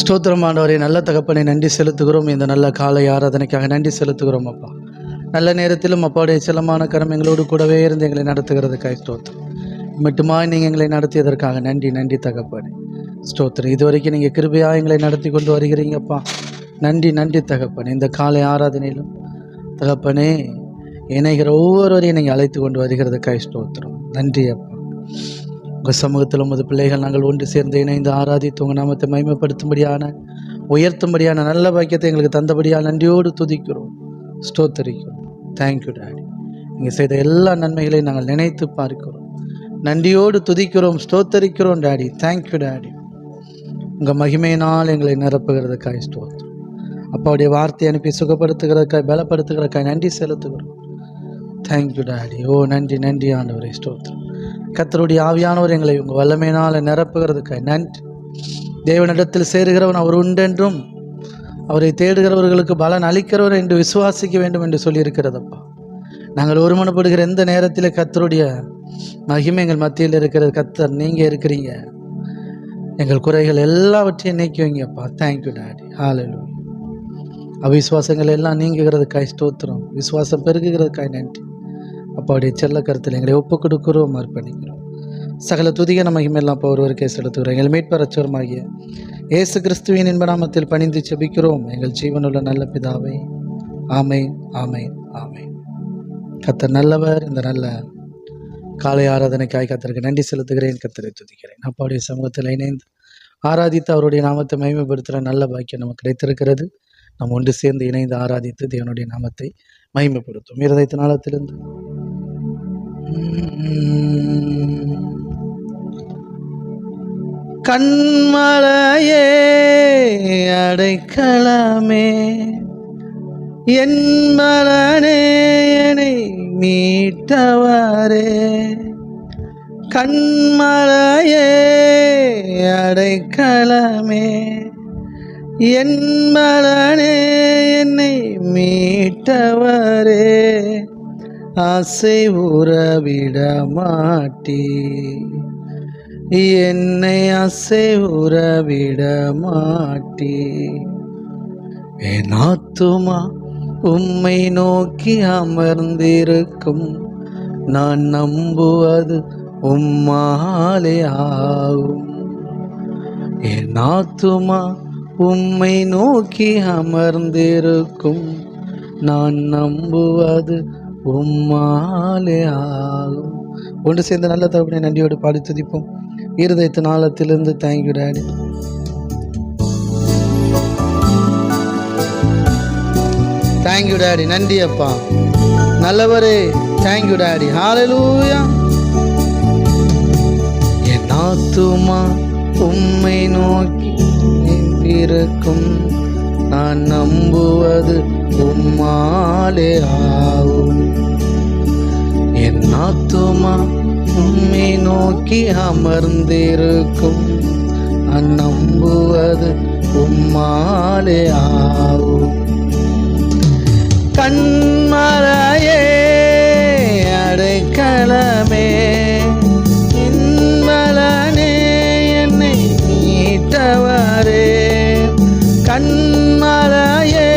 ஸ்தோத்திரம் ஆண்டவரே. நல்ல தகப்பனை நன்றி செலுத்துகிறோம். இந்த நல்ல காலை ஆராதனைக்காக நன்றி செலுத்துகிறோம் அப்பா. நல்ல நேரத்திலும் அப்பாவுடைய செல்லமான கரம் எங்களோடு கூடவே இருந்து எங்களை நடத்துகிறதுக்காக ஸ்தோத்திரம். மட்டுமாய் நீங்கள் எங்களை நடத்தியதற்காக நன்றி நன்றி தகப்பனே. ஸ்தோத்திரம். இதுவரைக்கும் நீங்கள் கிருபையாக எங்களை நடத்தி கொண்டு வருகிறீங்கப்பா. நன்றி நன்றி தகப்பனே. இந்த காலை ஆராதனையிலும் தகப்பனே இணைகிற ஒவ்வொருவரையும் நீங்கள் அழைத்து கொண்டு வருகிறதுக்காக ஸ்தோத்திரம். நன்றி அப்பா. உங்கள் சமூகத்தில் உமது பிள்ளைகள் நாங்கள் ஒன்று சேர்ந்து இணைந்து ஆராதித்து உங்கள் நாமத்தை மகிமைப்படுத்தும்படியான உயர்த்தும்படியான நல்ல பாக்கியத்தை எங்களுக்கு தந்தபடியாக நன்றியோடு துதிக்கிறோம், ஸ்தோத்தரிக்கிறோம். Thank you daddy. நீங்கள் செய்த எல்லா நன்மைகளையும் நாங்கள் நினைத்து பார்க்கிறோம், நன்றியோடு துதிக்கிறோம், ஸ்தோத்தரிக்கிறோம் டாடி. Thank you daddy. உங்கள் மகிமையினால் எங்களை நிரப்புகிறதுக்காக ஸ்தோத்திரம். அப்பாவுடைய வார்த்தையை அனுப்பி சுகப்படுத்துகிறதுக்காக பலப்படுத்துகிறதுக்காக நன்றி செலுத்துகிறோம். Thank you daddy. ஓ நன்றி நன்றி ஆண்டவரே. ஸ்தோத்திரம். கர்த்தருடைய ஆவியானவர் எங்களை உங்கள் வல்லமையினால் நிரப்புகிறதுக்காக நன்றி. தேவனிடத்தில் சேருகிறவன் அவர் உண்டென்றும் அவரை தேடுகிறவர்களுக்கு பலன் அளிக்கிறவர் என்று விசுவாசிக்க வேண்டும் என்று சொல்லியிருக்கிறதப்பா. நாங்கள் ஒருமனப்படுகிற எந்த நேரத்தில் கர்த்தருடைய மகிமை எங்கள் மத்தியில் இருக்கிறது. கர்த்தர் நீங்கள் இருக்கிறீங்க. எங்கள் குறைகள் எல்லாவற்றையும் நீக்கி வைங்கப்பா. Thank you daddy. ஹல்லேலூயா. அவிசுவாசங்கள் எல்லாம் நீங்குகிறதுக்காய் ஸ்தோத்திரம். விசுவாசம் பெருகுகிறதுக்காய் நன்றி. அப்பாவுடைய செல்ல கருத்தில் எங்களை ஒப்புக் கொடுக்கிறோம், அர்ப்பணிக்கிறோம். சகல துதிக மகிமையெல்லாம் இப்போ ஒருவருக்கே செலுத்துகிறோம். எங்கள் மீட்பரச்சோரமாகிய இயேசு கிறிஸ்துவின் இன்ப நாமத்தில் பணிந்து செபிக்கிறோம் எங்கள் ஜீவனுள்ள நல்ல பிதாவே. ஆமென் ஆமென் ஆமென். கர்த்தர் நல்லவர். இந்த நல்ல காலை ஆராதனைக்காய் கர்த்தருக்கு நன்றி செலுத்துகிறேன், கர்த்தரை துதிக்கிறேன். அப்பாவுடைய சமூகத்தில் இணைந்து ஆராதித்து அவருடைய நாமத்தை மகிமைப்படுத்துகிற நல்ல பாக்கியம் நமக்கு கிடைத்திருக்கிறது. நாம் ஒன்று சேர்ந்து இணைந்து ஆராதித்து தேவனுடைய நாமத்தை மகிமைப்படுத்தும். இருதயத்தின் ஆழத்திலிருந்து கண்மலையே அடைக்கலமே என் பலனே என்னை மீட்டவரே. கண்மலையே அடைக்கலமே என் பலனே என்னை மீட்டவரே. ஆசை உறவிட மாட்டீ என்னை ஆசை உறவிட மாட்டீ. என் ஆத்துமா உம்மை நோக்கி அமர்ந்திருக்கும், நான் நம்புவது உம்மாலே ஆகும். என் ஆத்துமா உம்மை நோக்கி அமர்ந்திருக்கும், நான் நம்புவது உம்மாலே ஆகும். ஒன்று சேர்ந்த நல்ல தகப்பனை நன்றியோடு பாடி துதிப்போம். இருதயத்தின் ஆழத்திலிருந்து தேங்க்யூ டாடி. Thank you daddy. நன்றி அப்பா, நல்லவரே. Thank you daddy. ஹல்லேலூயா. என் ஆத்துமா உம்மை நோக்கி இருக்கும், நான் நம்புவது உம்மாலே ஆகும். என் ஆத்துமா உம்மை நோக்கி அமர்ந்திருக்கும், நான் நம்புவது உம்மாலே ஆகும். கண்மலையே அடைக்கலமே என் பலனே என்னை மீட்டவரே. கண்மலையே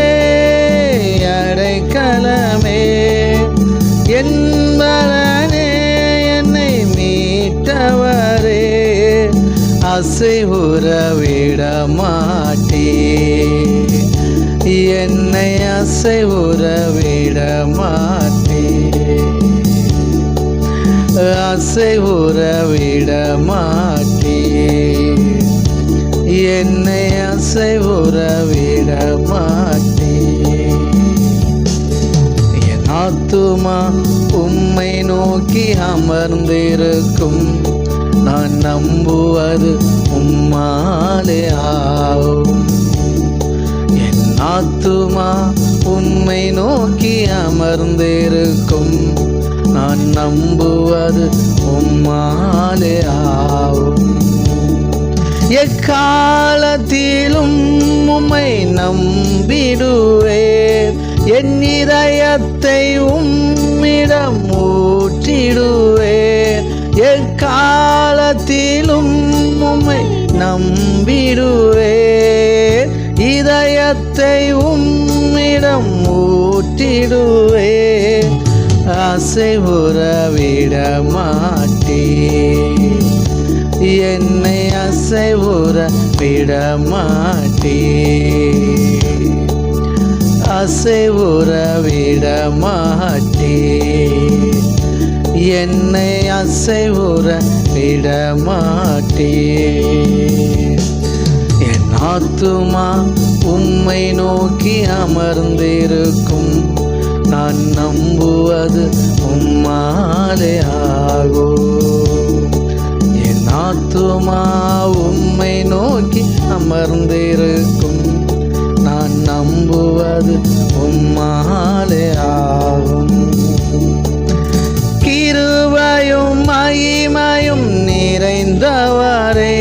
அடைக்கலமே என் பலனே என்னை மீட்டவரே. ஆசை உறவிட மாட்டீ என்னை ஆசை உறவிட மாட்டீ. ஆசை உறவிட மாட்டீ என்னை ஆசை உறவிட மாட்டீ. என் ஆத்துமா உம்மை நோக்கி அமர்ந்திருக்கும், நான் நம்புவது உம்மாலே ஆகும். என் ஆத்துமா உம்மை நோக்கி அமர்ந்திருக்கும், நான் நம்புவது உம்மாலே ஆகும். எக்காலத்திலும் உம்மை நம்பிடுவேன், என் இதயத்தை உம்மிடம் ஊற்றிடுவேன். எக்காலத்திலும் உம்மை நம்பிடுவேன், இதயத்தை உம்மிடம் ஊற்றிடுவே, அசைவுற விட மாட்டே, என்னை அசைவுற விட மாட்டே, அசைவுற விட மாட்டே, என்னை அசைவுற விட மாட்டே. என் ஆத்துமா உம்மை நோக்கி அமர்ந்திருக்கும், நான் நம்புவது உம்மாலே ஆகும். என் ஆத்துமா உம்மை நோக்கி அமர்ந்திருக்கும், நான் நம்புவது உம்மாலே ஆகும். கிருபையும் மகிமையும் நிறைந்தவரே,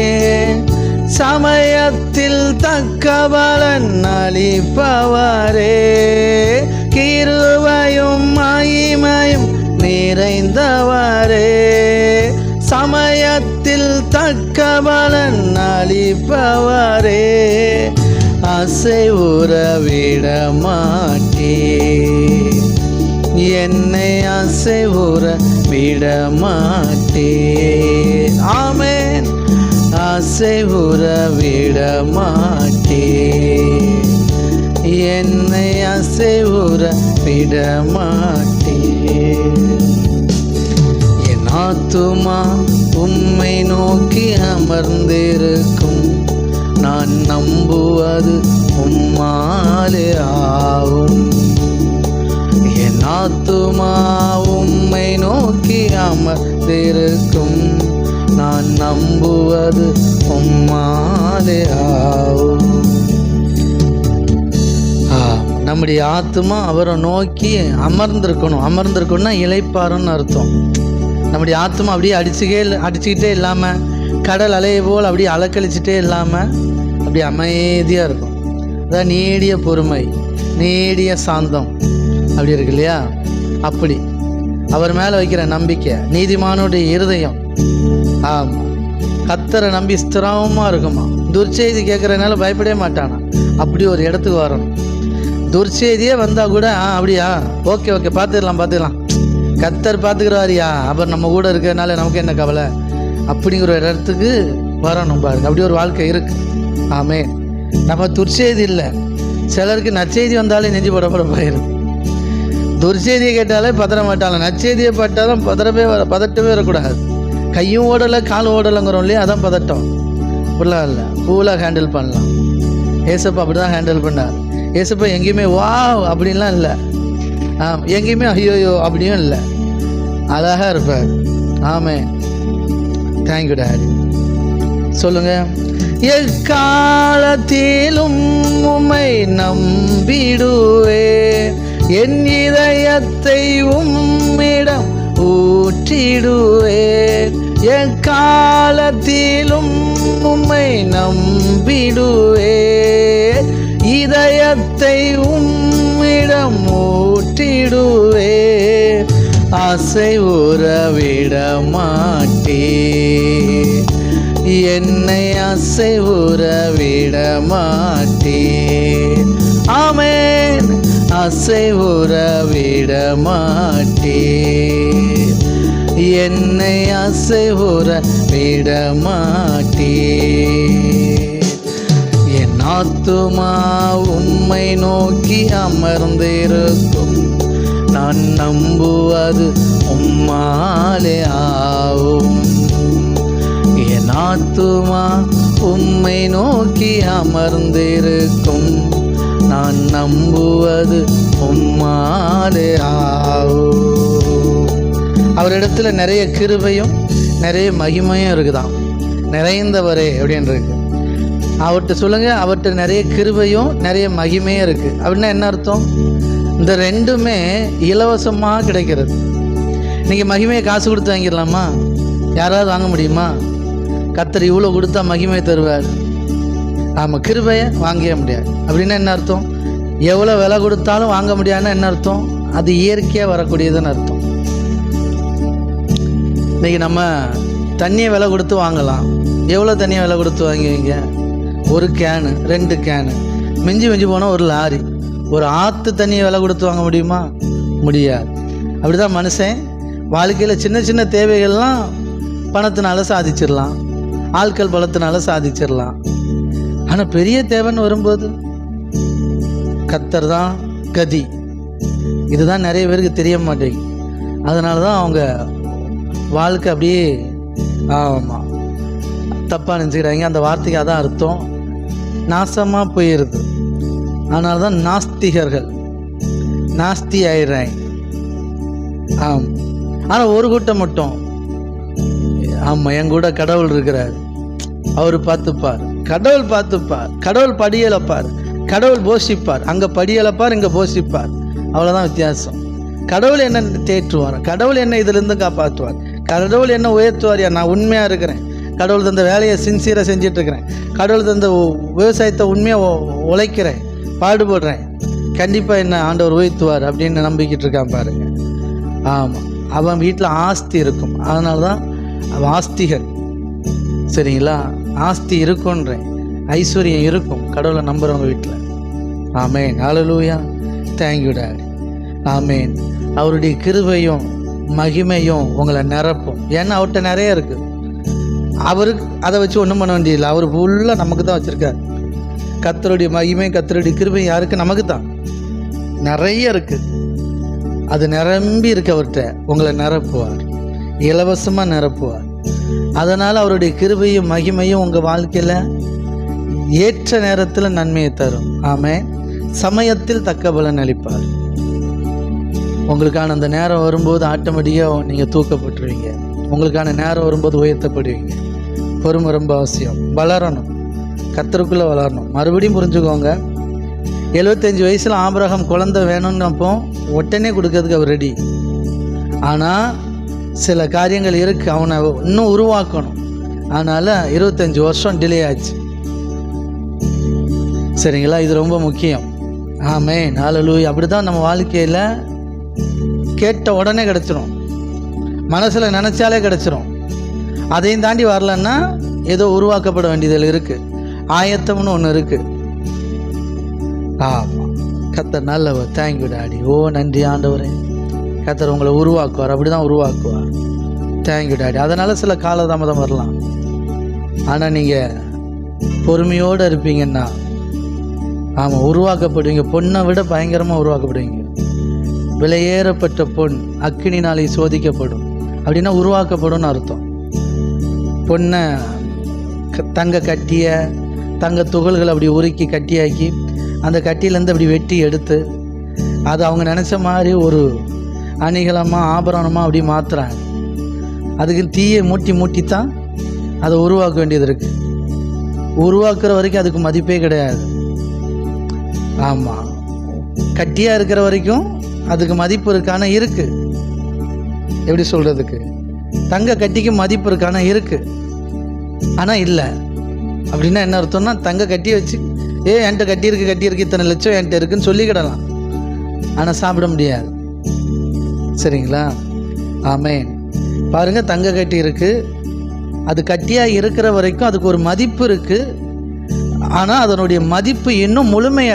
சமயத்தில் தக்க பலன் அளிப்பவரே, கிருபையும் மகிமையும் நிறைந்தவரே, சமயத்தில் தக்க பலன் அளிப்பவரே, அசைவுற விட மாட்டே, என்னை அசைவுற விட மாட்டே. ஆமென். அசைவுற விட மாட்டே, என்னை அசைவுற விட மாட்டே. என் ஆத்துமா உம்மை நோக்கி அமர்ந்திருக்கும், நான் நம்புவது உம்மாலே ஆகும். என் ஆத்துமா உம்மை நோக்கி அமர்ந்திருக்கும், நான் நம்புவது உம்மாலே ஆகும். நம்முடைய ஆத்துமா அவரை நோக்கி அமர்ந்திருக்கணும். அமர்ந்திருக்கணும்னா இளைப்பாறுன்னு அர்த்தம். நம்முடைய ஆத்துமா அப்படியே அடிச்சுக்கிட்டே இல்லாமல், கடல் அலையை போல் அப்படியே அலக்கழிச்சிட்டே இல்லாமல் அப்படியே அமைதியாக இருக்கும். அதான் நீடிய பொறுமை, நீடிய சாந்தம் அப்படி இருக்கு இல்லையா? அப்படி அவர் மேலே வைக்கிற நம்பிக்கை, நீதிமானுடைய இருதயம் ஆமாம் கர்த்தரை நம்பி ஸ்திரமாக இருக்குமா. துர்ச்செய்தி கேட்குறதுனால பயப்படவே மாட்டானா. அப்படி ஒரு இடத்துக்கு வரணும். துர்ச்செய்தியே வந்தால் கூட அப்படியா, ஓகே ஓகே பார்த்துக்கலாம், கர்த்தர் பார்த்துக்கிறாரியா, அப்புறம் நம்ம கூட இருக்கிறதுனால நமக்கு என்ன கவலை, அப்படிங்கிற ஒரு இடத்துக்கு வரணும் பாருங்க. அப்படி ஒரு வாழ்க்கை இருக்குது. ஆமே. நம்ம துர்ச்செய்தி இல்லை, சிலருக்கு நற்செய்தி வந்தாலே நெஞ்சு போயிடும். துர்ச்செய்தியை கேட்டாலே பதற மாட்டாங்க, நற்செய்தியை பட்டாலும் பதட்டவே வரக்கூடாது. கையும் ஓடலை காலும் ஓடலைங்கிறோம் இல்லையா, அதான் பதட்டம். இப்படிலாம் இல்லை, கூலாக ஹேண்டில் பண்ணலாம். ஏசப்பா அப்படி தான் ஹேண்டில் பண்ணார். ஏசப்பா எங்கேயுமே வா அப்படின்லாம் இல்லை, எங்கேயுமே ஐயோயோ அப்படியும் இல்லை, அழகாக இருப்பார். ஆமே. Thank you daddy. சொல்லுங்க. எக்காலத்திலும் உம்மை நம்பிடுவே, என் இதயத்தை உம்மிடம் ஊற்றிடுவே, எக்காலத்திலும் உம்மை நம்பிடுவே, இதயத்தை உம்மிடம் ஊற்றிடுவே, அசைவுற விட மாட்டே, என்னை அசைவுற விட மாட்டே. ஆமென். அசைவுற விட மாட்டே, என்னை அசைவுற விட மாட்டே. என் ஆத்துமா உம்மை நோக்கி அமர்ந்திருக்கும், நான் நம்புவது உம்மாலே ஆகும். என் ஆத்துமா உம்மை நோக்கி அமர்ந்திருக்கும், நான் நம்புவது உம்மாலே ஆகும். அவரிடத்துல நிறைய கிருபையும் நிறைய மகிமையும் இருக்குதான். நிறைந்தவரே அப்படின்னு இருக்கு. அவர்கிட்ட சொல்லுங்க, அவர்கிட்ட நிறைய கிருபையும் நிறைய மகிமையும் இருக்கு. அப்படின்னா என்ன அர்த்தம்? இந்த ரெண்டுமே இலவசமாக கிடைக்கிறது. நீங்கள் மகிமையை காசு கொடுத்து வாங்கிடலாமா? யாராவது வாங்க முடியுமா? கர்த்தர் இவ்வளோ கொடுத்தா மகிமை தருவார். ஆமாம், கிருபையை வாங்கவே முடியாது. அப்படின்னா என்ன அர்த்தம்? எவ்வளோ விலை கொடுத்தாலும் வாங்க முடியாதுன்னா என்ன அர்த்தம்? அது இயற்கையாக வரக்கூடியதுன்னு அர்த்தம். இன்றைக்கி நம்ம தண்ணியை விலை கொடுத்து வாங்கலாம். எவ்வளோ தண்ணியை விலை கொடுத்து வாங்குவீங்க? 1 கேனு 2 கேனு மிஞ்சி மிஞ்சி போனால் ஒரு லாரி. ஒரு ஆற்று தண்ணியை விலை கொடுத்து வாங்க முடியுமா? முடியாது. அப்படி தான் மனுஷன் வாழ்க்கையில் சின்ன சின்ன தேவைகள்லாம் பணத்தினால சாதிச்சிடலாம், ஆட்கள் பலத்தினால சாதிச்சிடலாம். ஆனால் பெரிய தேவைன்னு வரும்போது கர்த்தர் தான் கதி. இதுதான் நிறைய பேருக்கு தெரிய மாட்டேங்குது. அதனால தான் அவங்க வாழ்க்கை அப்படியே ஆமாம் தப்பாக நினச்சிக்கிறாங்க. அந்த வார்த்தைக்கு அதான் அர்த்தம், நாசமாக போயிடுது. அதனால தான் நாஸ்திகர்கள் நாஸ்தி ஆயிடுறாங்க. ஆமாம். ஆனால் ஒரு கூட்டம் மட்டும், ஆமாம், என் கூட கடவுள் இருக்கிறார், அவர் பார்த்துப்பார், கடவுள் பார்த்துப்பார், கடவுள் படியலப்பார், கடவுள் போஷிப்பார். அங்கே படியலப்பார், இங்கே போஷிப்பார். அவ்வளோதான் வித்தியாசம். கடவுள் என்ன தேற்றுவார், கடவுள் என்ன இதிலிருந்து காப்பாற்றுவார், கடவுள் என்ன உயர்த்துவார். நான் உண்மையாக இருக்கிறேன், கடவுள் தந்த வேலையை சின்சியராக செஞ்சிட்ருக்கிறேன், கடவுள் தந்த விவசாயத்தை உண்மையாக உழைக்கிறேன், பாடுபடுறேன், கண்டிப்பாக என்ன ஆண்டவர் உயர்த்துவார் அப்படின்னு நம்பிக்கிட்டு இருக்கான் பாருங்க. ஆமாம், அவன் வீட்டில் ஆஸ்தி இருக்கும். அதனால தான் அவன் ஆஸ்திகன். சரிங்களா? ஆஸ்தி இருக்குன்றேன், ஐஸ்வர்யம் இருக்கும் கடவுளை நம்புகிறவங்க வீட்டில். ஆமேன். ஹல்லேலூயா. Thank you daddy. ஆமேன். அவருடைய கிருபையும் மகிமையும் உங்களை நிரப்பும். ஏன்னா அவர்கிட்ட நிறைய இருக்குது. அவருக்கு அதை வச்சு ஒன்றும் பண்ண வேண்டியதில்லை. அவர் ஃபுல்லாக நமக்கு தான் வச்சுருக்கார். கர்த்தருடைய மகிமை, கர்த்தருடைய கிருபை யாருக்கு? நமக்கு தான். நிறைய இருக்குது, அது நிரம்பி இருக்கு. அவர்கிட்ட உங்களை நிரப்புவார், இலவசமாக நிரப்புவார். அதனால் அவருடைய கிருபையும் மகிமையும் உங்கள் வாழ்க்கையில் ஏற்ற நேரத்தில் நன்மையை தரும். ஆமென். சமயத்தில் தக்க பலன் அளிப்பார். உங்களுக்கான அந்த நேரம் வரும்போது ஆட்டோமேட்டிக்காக நீங்கள் தூக்கப்பட்டுருவீங்க. உங்களுக்கான நேரம் வரும்போது உயர்த்தப்படுவீங்க. பொறுமை ரொம்ப அவசியம். வளரணும், கர்த்தருக்குள்ளே வளரணும். மறுபடியும் புரிஞ்சுக்கோங்க, 75 வயசில் ஆபிரகாம் குழந்தை வேணும்னப்போ உடனே கொடுக்கறதுக்கு அவர் ரெடி. ஆனால் சில காரியங்கள் இருக்குது, அவனை இன்னும் உருவாக்கணும். அதனால் 25 வருஷம் டிலே ஆச்சு. சரிங்களா? இது ரொம்ப முக்கியம். ஆமென். ஹல்லேலூயா. அப்படி தான் நம்ம வாழ்க்கையில் கேட்ட உடனே கிடச்சிரும், மனசில் நினச்சாலே கிடச்சிரும். அதையும் தாண்டி வரலன்னா ஏதோ உருவாக்கப்பட வேண்டியதில் இருக்குது, ஆயத்தம்னு ஒன்று இருக்குது. ஆமாம். கர்த்தர் நல்லவர். Thank you daddy. ஓ நன்றி ஆண்டவரே. கர்த்தர் உங்களை உருவாக்குவார், அப்படி தான் உருவாக்குவார். Thank you daddy. அதனால் சில காலதாமதம் வரலாம், ஆனால் நீங்கள் பொறுமையோடு இருப்பீங்கன்னா ஆமாம் உருவாக்கப்படுவீங்க. பொண்ணை விட பயங்கரமாக உருவாக்கப்படுவீங்க. விலையேறப்பட்ட பொன் அக்கினினாலே சோதிக்கப்படும். அப்படின்னா உருவாக்கப்படும்னு அர்த்தம். பொண்ணை தங்க கட்டிய தங்க துகள்கள் அப்படி உருக்கி கட்டியாக்கி அந்த கட்டியிலேருந்து அப்படி வெட்டி எடுத்து அதை அவங்க நினச்ச மாதிரி ஒரு அணிகலமாக ஆபரணமாக அப்படி மாற்றுறாங்க. அதுக்கு தீயை மூட்டி தான் அதை உருவாக்க வேண்டியது இருக்குது. உருவாக்குற வரைக்கும் அதுக்கு மதிப்பே கிடையாது. ஆமாம், கட்டியாக இருக்கிற வரைக்கும் அதுக்கு மதிப்பு இருக்கான இருக்குது. எப்படி சொல்கிறதுக்கு, தங்க கட்டிக்கு மதிப்பு இருக்கான இருக்குது, ஆனால் இல்லை. அப்படின்னா என்ன அர்த்தம்னா, தங்க கட்டி வச்சு என்கிட்ட கட்டியிருக்கு இத்தனை லட்சம் என்கிட்ட இருக்குன்னு சொல்லிக்கிடலாம், ஆனால் சாப்பிட முடியாது. சரிங்களா? ஆமென். பாருங்கள், தங்க கட்டி இருக்குது, அது கட்டியாக இருக்கிற வரைக்கும் அதுக்கு ஒரு மதிப்பு இருக்குது. ஆனால் அதனுடைய மதிப்பு இன்னும் முழுமை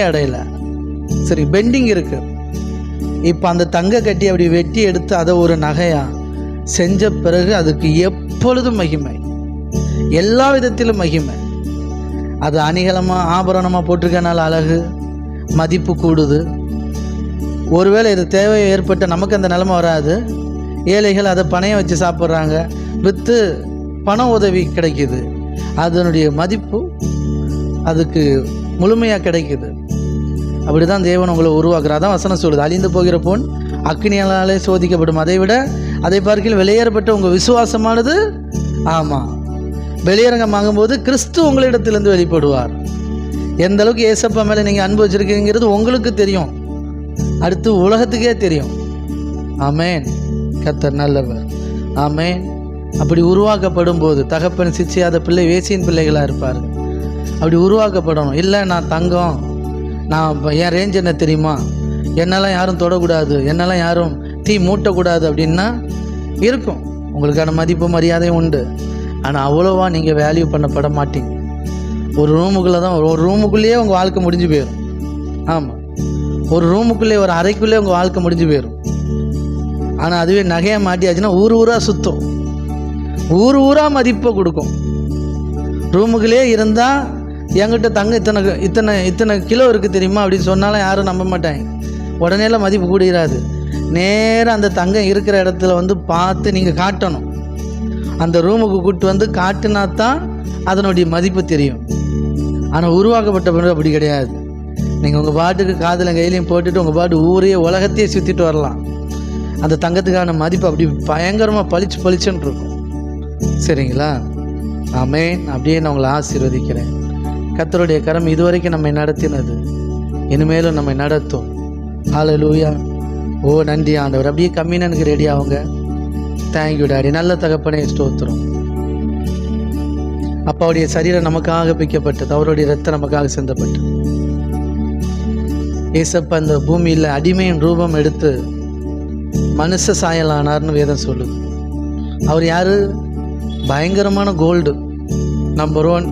அடையலை. சரி, பெண்டிங் இருக்குது. இப்போ அந்த தங்க கட்டி அப்படி வெட்டி எடுத்து அதை ஒரு நகையாக செஞ்ச பிறகு அதுக்கு எப்பொழுதும் மகிமை, எல்லா விதத்திலும் மகிமை. அது அணிகலமாக ஆபரணமாக போட்டிருக்கனால அழகு, மதிப்பு கூடுது. ஒருவேளை இது தேவை ஏற்பட்ட நமக்கு அந்த நிலைமை வராது. ஏழைகள் அதை பணையம் வச்சு சாப்பிட்றாங்க, விற்று பண உதவி கிடைக்கிது, அதனுடைய மதிப்பு அதுக்கு முழுமையாக கிடைக்குது. அப்படி தான் தேவன் உங்களை உருவாக்குறார். அதான் வசனம் சொல்லுது, அழிந்து போகிற பொன் அக்கினியாலே சோதிக்கப்படும், அதை பார்க்கையில் வெளியேறப்பட்ட உங்கள் விசுவாசமானது ஆமாம் வெளியரங்கமாகும்போது கிறிஸ்து உங்களிடத்திலிருந்து வெளிப்படுவார். எந்த அளவுக்கு ஏசப்பா மேலே நீங்கள் அன்பு வச்சுருக்கீங்கிறது உங்களுக்கு தெரியும், அடுத்து உலகத்துக்கே தெரியும். ஆமேன். கர்த்தர் நல்லவர். ஆமேன். அப்படி உருவாக்கப்படும் போது தகப்பன் சிச்சையாத பிள்ளை வேசியின் பிள்ளைகளாக இருப்பார். அப்படி உருவாக்கப்படணும். இல்லை நான் தங்கம், நான் என் ரேஞ்ச் என்ன தெரியுமா, என்னெல்லாம் யாரும் தொடக்கூடாது, என்னெல்லாம் யாரும் தீ மூட்டக்கூடாது அப்படின்னா இருக்கும். உங்களுக்கான மதிப்பு மரியாதையும் உண்டு, ஆனால் அவ்வளோவா நீங்கள் வேல்யூ பண்ணப்பட மாட்டீங்க. ஒரு ரூமுக்குள்ளே தான், ஒரு ரூமுக்குள்ளேயே உங்கள் வாழ்க்கை முடிஞ்சு போயிடும். ஆமாம், ஒரு ரூமுக்குள்ளே, ஒரு அறைக்குள்ளே உங்கள் வாழ்க்கை முடிஞ்சு போயிடும். ஆனால் அதுவே நகையை மாட்டியாச்சுன்னா ஊர் ஊராக சுற்றும், ஊர் ஊராக மதிப்பை கொடுக்கும். ரூமுக்குள்ளே இருந்தால் என்கிட்ட தங்க இத்தனை இத்தனை இத்தனை கிலோ இருக்குது தெரியுமா அப்படின்னு சொன்னாலும் யாரும் நம்ப மாட்டாங்க. உடனேலாம் மதிப்பு கூடிராது. நேராக அந்த தங்கம் இருக்கிற இடத்துல வந்து பார்த்து நீங்கள் காட்டணும். அந்த ரூமுக்கு கூப்பிட்டு வந்து காட்டினா தான் அதனுடைய மதிப்பு தெரியும். ஆனால் உருவாக்கப்பட்ட பிறகு அப்படி கிடையாது. நீங்கள் உங்கள் பாட்டுக்கு காதில் கையிலையும் போட்டுட்டு உங்கள் பாட்டு ஊரையே உலகத்தையே சுற்றிட்டு வரலாம். அந்த தங்கத்துக்கான மதிப்பு அப்படி பயங்கரமாக பளிச்சுன்னு இருக்கும். சரிங்களா? ஆமென். அப்படியே நான் உங்களை ஆசீர்வதிக்கிறேன். கர்த்தருடைய கரம் இதுவரைக்கும் நம்மை நடத்தினது, இனிமேலும் நம்மை நடத்தும். ஹல்லேலூயா. ஓ நன்றி ஆண்டவர். அப்படியே கம்மினனுக்கு ரெடி ஆகுங்க. Thank you daddy. நல்ல தகப்பனே, ஸ்தோத்திரம். அப்பாவுடைய சரீரம் நமக்காக பிக்கப்பட்டது, அவருடைய ரத்தம் நமக்காக சிந்தப்பட்டது. ஏசப்பா அந்த பூமியில் அடிமையின் ரூபம் எடுத்து மனுஷ சாயலானார்னு வேதம் சொல்லுது. அவர் யாரு? பயங்கரமான கோல்டு, நம்பர் 1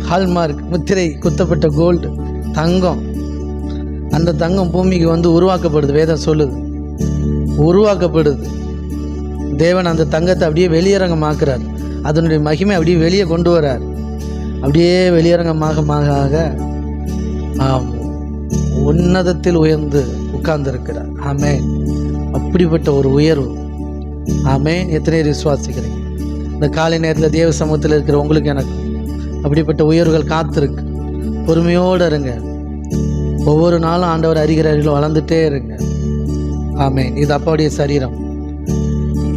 ஹால்மார்க் முத்திரை குத்தப்பட்ட கோல்டு, தங்கம். அந்த தங்கம் பூமிக்கு வந்து உருவாக்கப்படுது. வேதம் சொல்லுது உருவாக்கப்படுது. தேவன் அந்த தங்கத்தை அப்படியே வெளியரங்கமாக்குறார். அதனுடைய மகிமை அப்படியே வெளியே கொண்டு வரார். அப்படியே வெளியரங்கமாக உன்னதத்தில் உயர்ந்து உட்கார்ந்துருக்கிறார். ஆமென். அப்படிப்பட்ட ஒரு உயர்வு. ஆமென். எத்தனை விசுவாசிக்கிறீங்க? இந்த காலை நேரத்தில் தேவ சமூகத்தில் இருக்கிற உங்களுக்கு எனக்கு அப்படிப்பட்ட உயர்வுகள் காத்திருக்கு. பொறுமையோடு இருங்க. ஒவ்வொரு நாளும் ஆண்டவர் அறிகிறார்கள், வளர்ந்துட்டே இருங்க. ஆமென். இது அப்பாவுடைய சரீரம்.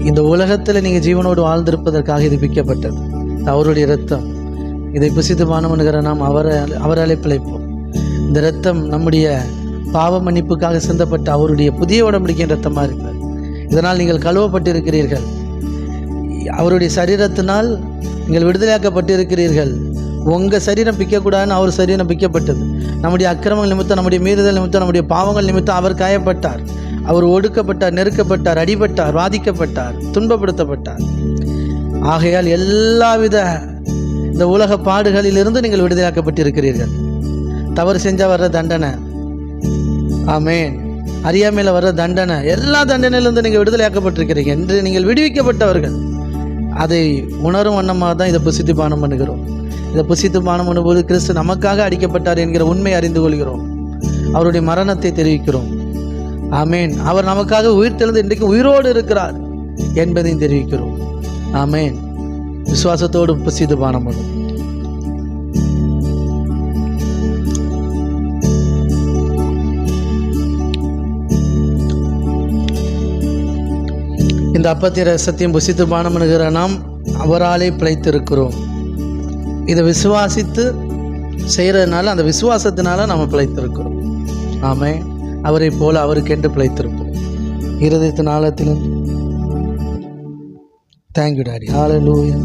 இந்த உலகத்தில் நீங்கள் ஜீவனோடு வாழ்ந்திருப்பதற்காக இது பிக்கப்பட்டது. அவருடைய இரத்தம். இதை புசித்து பானம் பண்ணுகிற நாம் அவராலே பிழைப்போம். இந்த இரத்தம் நம்முடைய பாவ மன்னிப்புக்காக சிந்தப்பட்ட அவருடைய புதிய உடன்படிக்கையின் இரத்தமாக இருக்கிறது. இதனால் நீங்கள் கழுவப்பட்டிருக்கிறீர்கள். அவருடைய சரீரத்தினால் நீங்கள் விடுதலையாக்கப்பட்டிருக்கிறீர்கள். உங்கள் சரீரம் பிக்கக்கூடாதுன்னு அவர் சரீரம் பிக்கப்பட்டது. நம்முடைய அக்கிரமங்கள் நிமித்தம், நம்முடைய மீறுதல் நிமித்தம், நம்முடைய பாவங்கள் நிமித்தம் அவர் காயப்பட்டார். அவர் ஒடுக்கப்பட்டார், நெருக்கப்பட்டார், அடிபட்டார், வாதிக்கப்பட்டார், துன்பப்படுத்தப்பட்டார். ஆகையால் எல்லாவித இந்த உலக பாடுகளிலிருந்து நீங்கள் விடுதலையாக்கப்பட்டிருக்கிறீர்கள். தவறு செஞ்சால் வர்ற தண்டனை, ஆமென், அறியாமையில் வர்ற தண்டனை, எல்லா தண்டனையிலிருந்து நீங்கள் விடுதலையாக்கப்பட்டிருக்கிறீங்க என்று நீங்கள் விடுவிக்கப்பட்டவர்கள். அதை உணரும் வண்ணமாக தான் இதை புசித்து பானம் பண்ணுகிறோம். இதை புசித்து பானம் பண்ணும்போது கிறிஸ்து நமக்காக அடிக்கப்பட்டார் என்கிற உண்மை அறிந்து கொள்கிறோம். அவருடைய மரணத்தை தெரிவிக்கிறோம். ஆமென். அவர் நமக்காக உயிர் தெழுந்து இன்றைக்கு உயிரோடு இருக்கிறார் என்பதையும் தெரிவிக்கிறோம். ஆமென். விசுவாசத்தோடு புசித்து பானம் பண்ணும். இந்த அப்பத்திய ரசத்தையும் புசித்து பானம் பண்ணுகிற நாம் அவராலே பிழைத்திருக்கிறோம். இதை விசுவாசித்து செய்கிறதுனால, அந்த விசுவாசத்தினால நாம் பிழைத்திருக்கிறோம். ஆமென். அவரை போல அவருக்கென்று பிழைத்திருப்போம். இருதயத்தின் ஆழத்திலும். Thank you daddy. ஹல்லேலூயா.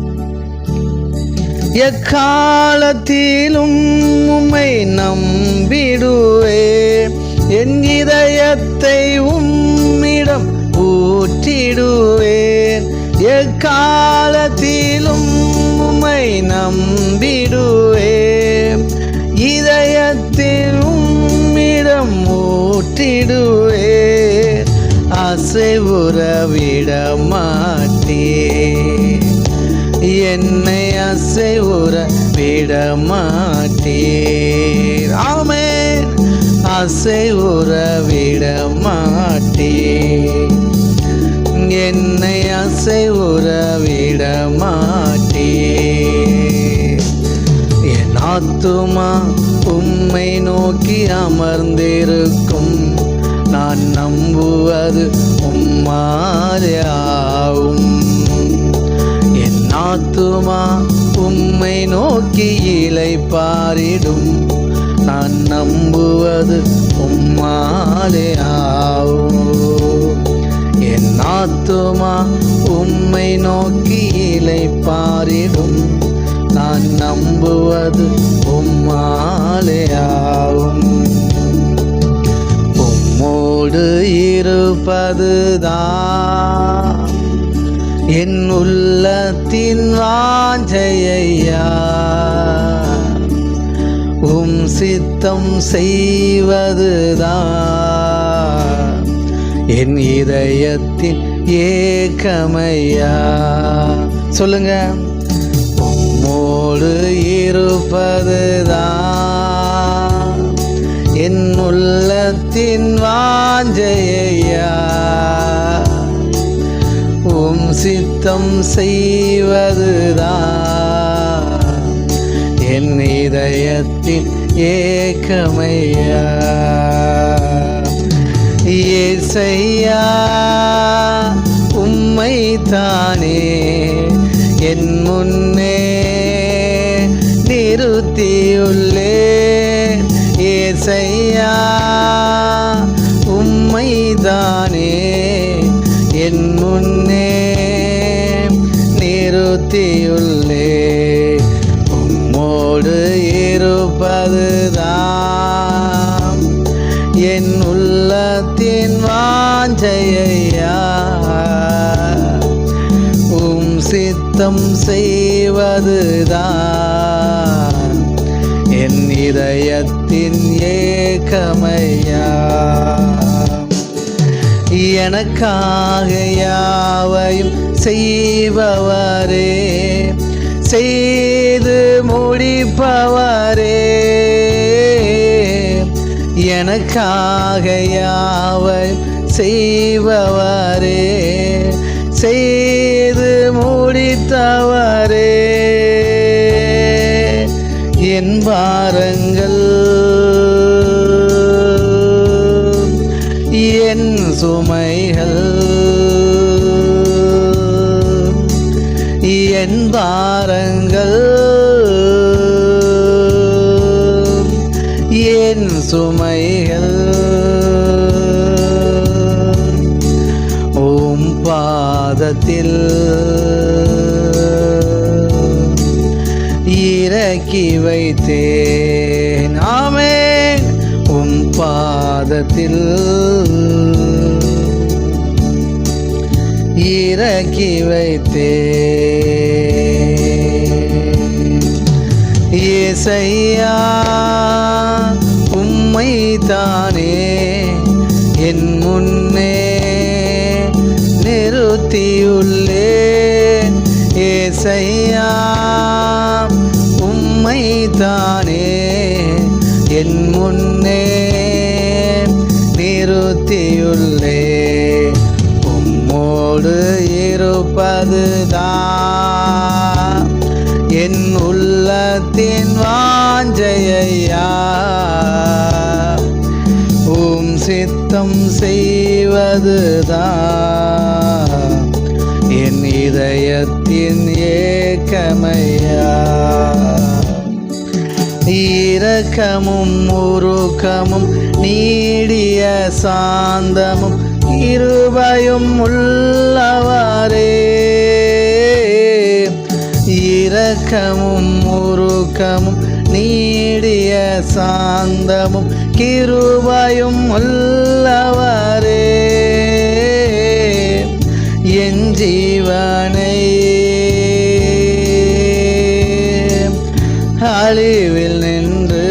எக்காலத்திலும் உம்மை நம்பிடுவே, என் இதயத்தை உம்மிடம் ஊற்றிடுவேன். எக்காலத்திலும் உம்மை நம்பிடுவேன், இதயத்தில் உம்மிடம் ஊற்றிடுவேன். அசைவுற விட மாட்டேன், என்னை அசைவுற விட மாட்டேன். ஆமென். அசைவுற விட மாட்டேன், என்னை அசைவுற விட மாட்டேன். என் ஆத்துமா உம்மை நோக்கி அமர்ந்திருக்கும், நான் நம்புவது உம்மாலே ஆகும். என் ஆத்துமா உம்மை நோக்கி இளைப்பாறிடும், நான் நம்புவது உம்மாலே ஆகும். என் ஆத்துமா உம்மை நோக்கி இளைப்பாறிடும், நான் நம்புவது உம்மாலே ஆகும். உம்மோடு இருப்பதுதான் என் உள்ளத்தின் வாஞ்சையா, சித்தம் செய்வதுதான் என் இதயத்தின் ஏக்கமையா. சொல்லுங்க. உம்மோடு இருப்பதுதான் என் உள்ளத்தின் வாஞ்சையா. உம் சித்தம் செய்வதுதான் என் இதயத்தின் ஏக்கமையா. ஏசையா உம்மை தானே என் முன்னே நிறுத்தியுள்ளேன். ஏசையா உம்மை தானே என் முன்னே நிறுத்தியுள்ளேன். உம்மோடு இருப்பதுதான் என் உள்ளத்தின் வாஞ்சையா. உம் சித்தம் செய்வதுதான் என் இதயத்தின் ஏக்கமையா. எனக்காக யாவையும் செய்பவரே, செய்து முடிப்பவரே. எனக்காக யாவையும் செய்பவரே, செய்து முடித்தவரே. என் பாரங்கள் என் சுமைகள், என் பாரங்கள் என் சுமைகள் உம் பாதத்தில் இறக்கி வைத்தேன். ஆமென். உம் பாதத்தில் இறக்கி வைத்தேன். ஏசையா உம்மை தானே என் முன்னே நிறுத்தியுள்ளேன். ஏசையா உம்மை தானே என் முன்னே நிறுத்தியுள்ளேன். உம்மோடு இருப்பதுதான் என் உள்ளத்தின் வாஞ்சையா. உம் சித்தம் செய்வதுதான் என் இதயத்தின் ஏக்கமையா. இரக்கமும் உருக்கமும் நீடிய சாந்தமும் கிருபையும் உள்ளவரே. இரக்கமும் உருக்கமும் நீடிய சாந்தமும் கிருபையும் உள்ளவரே. என் ஜீவனை அழிவில் நின்று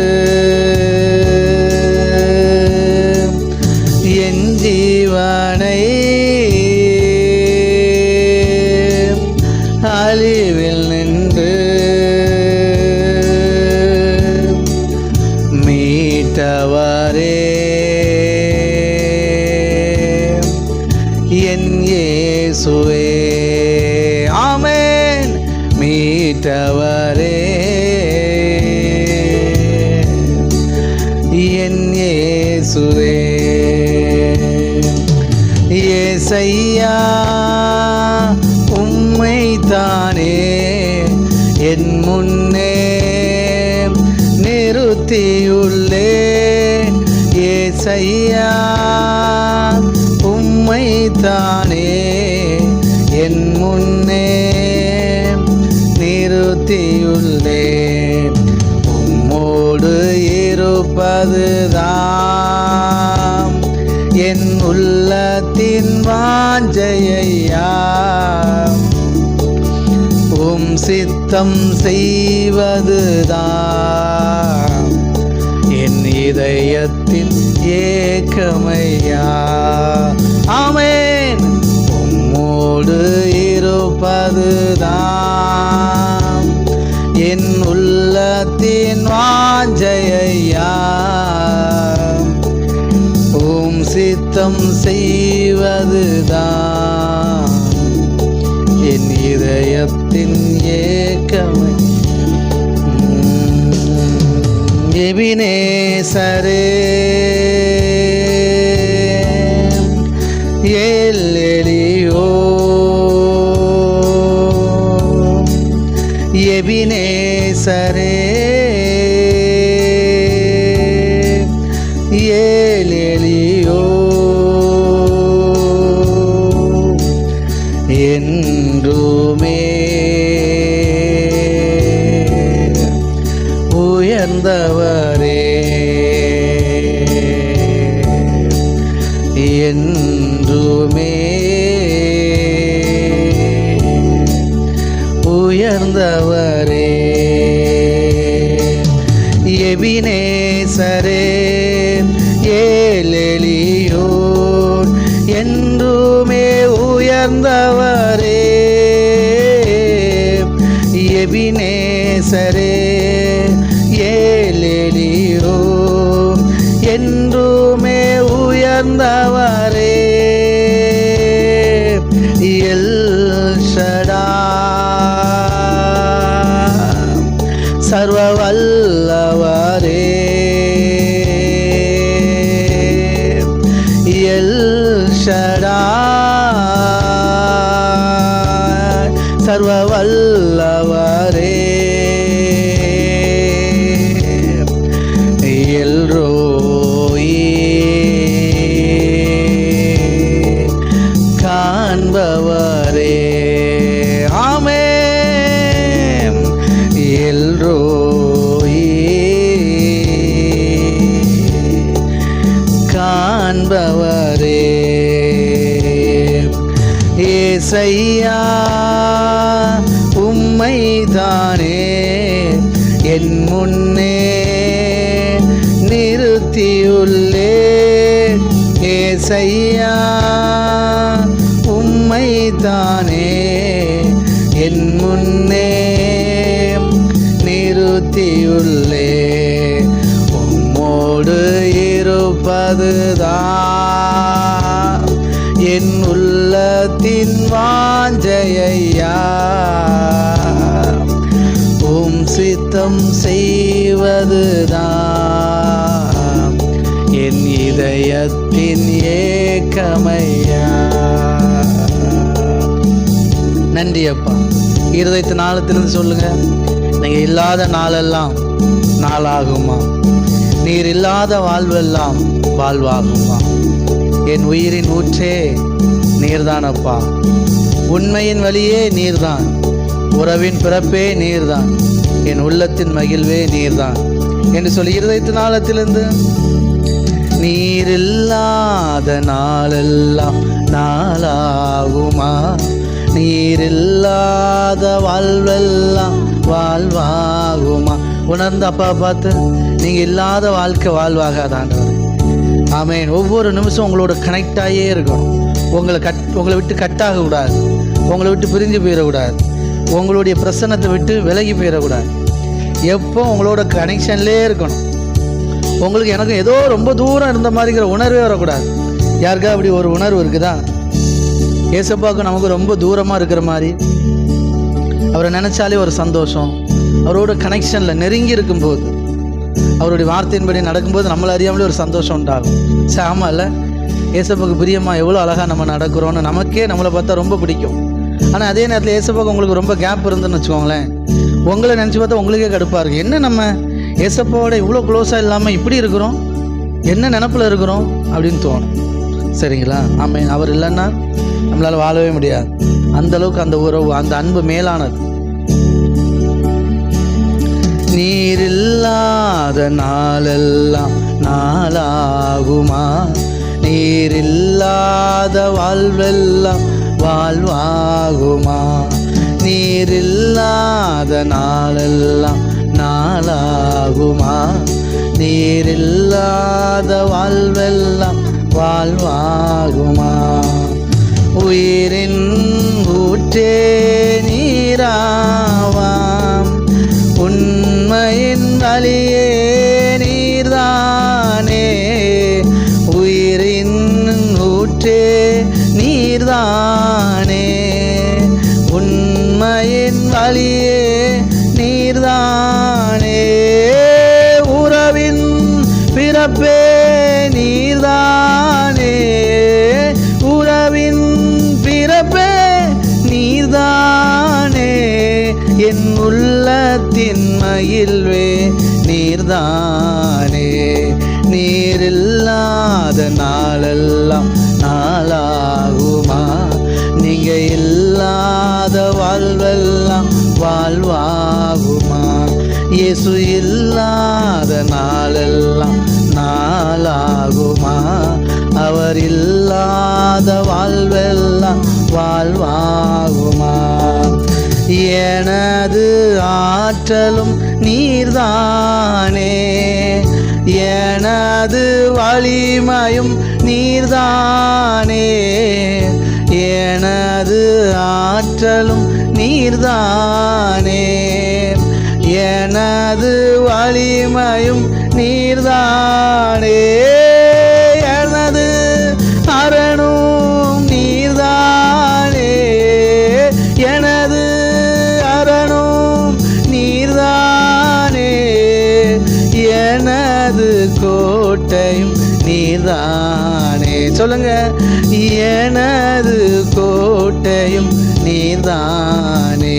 என் ஜீவனை அழிவில் நின்று மீட்டவரே. என் இயேசுவே. ஆமென். மீட்டவரே என் இயேசுவே. ஏசையா உம்மை தானே என் முன்னே நிறுத்தியுள்ளேன். ஏசையா உம்மை தானே என் முன்னே நிறுத்தியுள்ளேன். உம்மோடு இருப்பதுதான் என் உள்ளத்தின் வாஞ்சையா. உம் சித்தம் செய்வதுதான் இதயத்தின் ஏக்கமையா. ஆமென். உம்மோடு இருப்பதுதான் என் உள்ளத்தின் வாஞ்சையா. உம் சித்தம் செய்வதுதான் என் இதயத்தின் ஏக்கமை. எபினேசரே எல் எலியோ, எபினேசரே எல் எலியோ, என்றுமே உயர்ந்தவரே, என்றுமே உயர்ந்தவரே. எபினேசரே எல் எலியோன், என்றுமே உயர்ந்தவரே. எபினேசரே எல் எலியோன், என்றுமே உயர்ந்தவரே. எல் ஷடாய் சர்வ வல்லவரே, எல் ஷடாய் சர்வ வல்லவரே. எல் ரோயி காண்பவரே. ஆமென். எல் ரோயி காண்பவரே. ஏசையா உம்மைதானே என் முன்னே நிறுத்தியுள்ளேன். ஏசையா உம்மைதானே என் முன்னே நிறுத்தியுள்ளேன். உம்மோடு இருப்பதுதான் என் உள்ளத்தின் வாஞ்சையா. உம் சித்தம் செய்வதுதான் என் இதயத்தின் ஏக்கமையா. நன்றி அப்பா. இருதயத்தின் ஆழத்திலிருந்து சொல்லுங்க, நீங்க இல்லாத நாளெல்லாம் நாளாகுமா? நீர் இல்லாத வாழ்வெல்லாம் வாழ்வாகுமா? என் உயிரின் ஊற்றே நீர்தானப்பா. உண்மையின் வழியே நீர்தான், உறவின் பிறப்பே நீர்தான், என் உள்ளத்தின் மகிழ்வே நீர்தான் என்று சொல்லி இருதயத்தின் ஆழத்திலிருந்து, நீர் இல்லாத நாளெல்லாம் நாளாகுமா? நீர் இல்லாத வாழ்வெல்லாம் வாழ்வாகுமா? உணர்ந்து அப்பா பார்த்து, நீங்க இல்லாத வாழ்க்கை வாழ்வாகாதாண்டவர். ஆமென். ஒவ்வொரு நிமிஷம் உங்களோட கனெக்ட் ஆகியே இருக்கணும். உங்களை விட்டு கட்டாக கூடாது, உங்களை விட்டு பிரிஞ்சு போயிடக்கூடாது, உங்களுடைய பிரசன்னத்தை விட்டு விலகி போயிடக்கூடாது. எப்போ உங்களோட கனெக்ஷன்லேயே இருக்கணும். உங்களுக்கு எனக்கு ஏதோ ரொம்ப தூரம் இருந்த மாதிரிங்கிற உணர்வே வரக்கூடாது. யாருக்கா அப்படி ஒரு உணர்வு இருக்குதா? ஏசப்பாவுக்கு நமக்கு ரொம்ப தூரமாக இருக்கிற மாதிரி, அவரை நினச்சாலே ஒரு சந்தோஷம். அவரோட கனெக்ஷனில் நெருங்கி இருக்கும்போது, அவருடைய வார்த்தையின்படி நடக்கும்போது நம்மளை அறியாமலே ஒரு சந்தோஷம் உண்டாகும். ஆமாம் இல்லை? ஏசப்பாவுக்கு பிரியமாக எவ்வளோ அழகாக நம்ம நடக்கிறோன்னு நமக்கே நம்மளை பார்த்தா ரொம்ப பிடிக்கும். ஆனால் அதே நேரத்தில் ஏசப்பாவுக்கு உங்களுக்கு ரொம்ப கேப் இருந்துன்னு வச்சுக்கோங்களேன், உங்களை நினச்சி பார்த்தா உங்களுக்கே கடுப்பாக இருக்குது. என்ன நம்ம ஏசப்பாவோட இவ்வளோ க்ளோஸாக இல்லாமல் இப்படி இருக்கிறோம், என்ன நினப்பில் இருக்கிறோம் அப்படின்னு தோணும். சரிங்களா? ஆமாம். அவர் இல்லைன்னா நம்மளால் வாழவே முடியாது. அந்தளவுக்கு அந்த உறவு, அந்த அன்பு மேலானது. நீர் இல்லாத நாளெல்லாம் நாளாகுமா? நீர் இல்லாத வாழ்வெல்லாம் வாழ்வாகுமா? நீர் இல்லாத நாளெல்லாம் நாளாகுமா? நீரில்லாத வாழ்வெல்லாம் வாழ்வாகுமா? உயிரின் ஊற்றே நீராவாம், உண்மையின் வழியே நீர்தானே. உயிரின் ஊற்றே நீர்தானே, உண்மையின் வழியே நீர்தானே. உறவின் பிறப்பே நீர்தானே, உறவின் பிறப்பே நீர்தானே. என் உள்ளத்தின் மகிழ்வே நீர்தானே. நீரில்லாத நாளெல்லாம் நாளாகுமா? நீங்க இல்லாத வாழ்வெல்லாம் வாழ்வாகுமா? இயேசு இல்லாத நாளெல்லாம் நாளாகுமா? அவர் இல்லாத வாழ்வெல்லாம் வாழ்வாகுமா? எனது ஆற்றலும் நீர்தானே, எனது வலிமையும் நீர்தானே. எனது ஆற்றலும் நீர்தானே, எனது வலிமையும் நீர்தானே. எனது அரணும் நீர்தானே, எனது அரணும் நீர்தானே. எனது கோட்டையும் நீர்தானே. சொல்லுங்க, எனது கோட்டையும் நீர்தானே.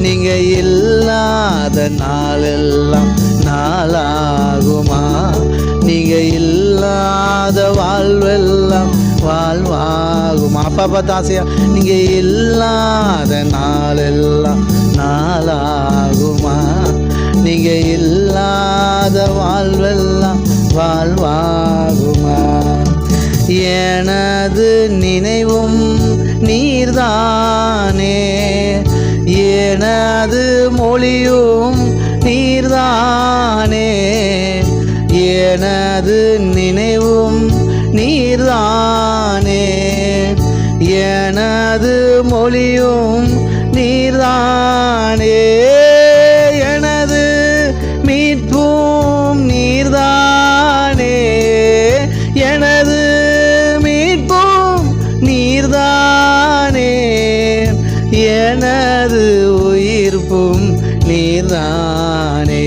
நீங்க இல்லாத நாளெல்லாம் நாளாகுமா? நீங்க இல்லாத வாழ்வெல்லாம் வாழ்வாகுமா? அப்பா பார்த்து ஆசையா, நீங்க இல்லாத நாளெல்லாம் நாளாகுமா? நீங்க இல்லாத வாழ்வெல்லாம் வாழ்வாகுமா? எனது நினைவும் நீர்தானே, எனது மொழியும் நீர்தானே. எனது நினைவும் நீர்தானே, எனது மொழியும் நீர்தானே. எனது மீட்பும் நீர்தானே, எனது மீட்பும் நீர்தானே. எனது உயிர்ப்பும் நீர்தானே,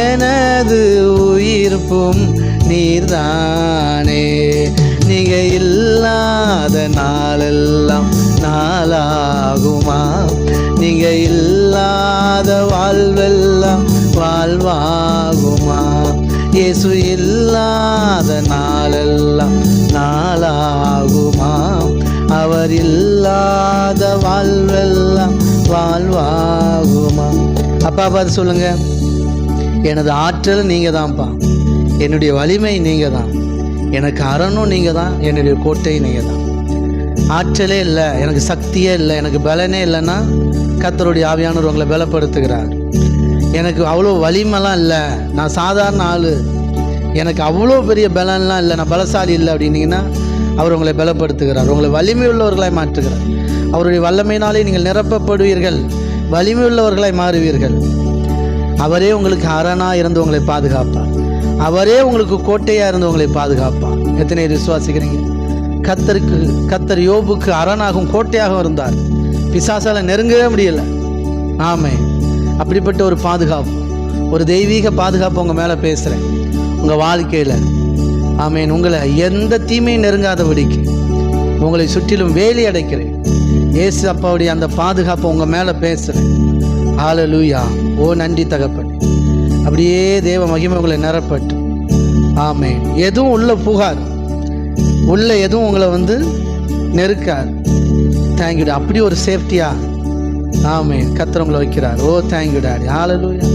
எனது உயிர்ப்பும் நீர்தானே. நீங்க இல்லாத நாளெல்லாம் நாளாகுமா? நீங்க இல்லாத வாழ்வெல்லாம் வாழ்வாகுமா? இயேசு இல்லாத நாளெல்லாம் நாளாகுமா? அவர் இல்லாத வாழ்வெல்லாம் வாழ்வாகுமா? அப்பா பார்த்து சொல்லுங்க, எனது ஆற்றல் நீங்க தான்ப்பா, என்னுடைய வலிமை நீங்க தான், எனக்கு அரணும் நீங்க தான், என்னுடைய கோட்டை நீங்க தான். ஆற்றலே இல்லை, எனக்கு சக்தியே இல்லை, எனக்கு பலனே இல்லைன்னா கர்த்தருடைய ஆவியானவர் உங்களை பலப்படுத்துகிறார். எனக்கு அவ்வளோ வலிமைலாம் இல்லை, நான் சாதாரண ஆள், எனக்கு அவ்வளோ பெரிய பலன்லாம் இல்லை, நான் பலசாலி இல்லை அப்படின்னீங்கன்னா அவர் உங்களை பலப்படுத்துகிறார், உங்களை வலிமை உள்ளவர்களாய் மாற்றுகிறார். அவருடைய வல்லமையினாலே நீங்கள் நிரப்பப்படுவீர்கள், வலிமை உள்ளவர்களாய் மாறுவீர்கள். அவரே உங்களுக்கு அரணாக இருந்து உங்களை பாதுகாப்பார், அவரே உங்களுக்கு கோட்டையாக இருந்து உங்களை பாதுகாப்பார். எத்தனை விசுவாசிக்கிறீங்க? கர்த்தர் யோபுக்கு அரணாகவும் கோட்டையாகவும் இருந்தார், பிசாசால நெருங்கவே முடியல. ஆமே, அப்படிப்பட்ட ஒரு பாதுகாப்பு, ஒரு தெய்வீக பாதுகாப்பு உங்கள் மேலே பேசுகிறேன் உங்கள் வாழ்க்கையில். ஆமேன். உங்களை எந்த தீமையும் நெருங்காதபடிக்கு உங்களை சுற்றிலும் வேலி அடைக்கிறேன். இயேசு அப்பாவுடைய அந்த பாதுகாப்பை உங்கள் மேலே பேசுகிறேன். ஹல்லேலூயா. ஓ நன்றி தகப்பனே. அப்படியே தேவ மகிமை உங்களை நிரப்பட்டு. ஆமேன். எதுவும் உள்ள புகார், உள்ள எதுவும் உங்களை நெருக்காது. தேங்க்யூ. அப்படி ஒரு சேஃப்டியா ஆமேன் கர்த்தர் உங்களை வைக்கிறார். ஓ தேங்க்யூ டாடி. ஹல்லேலூயா.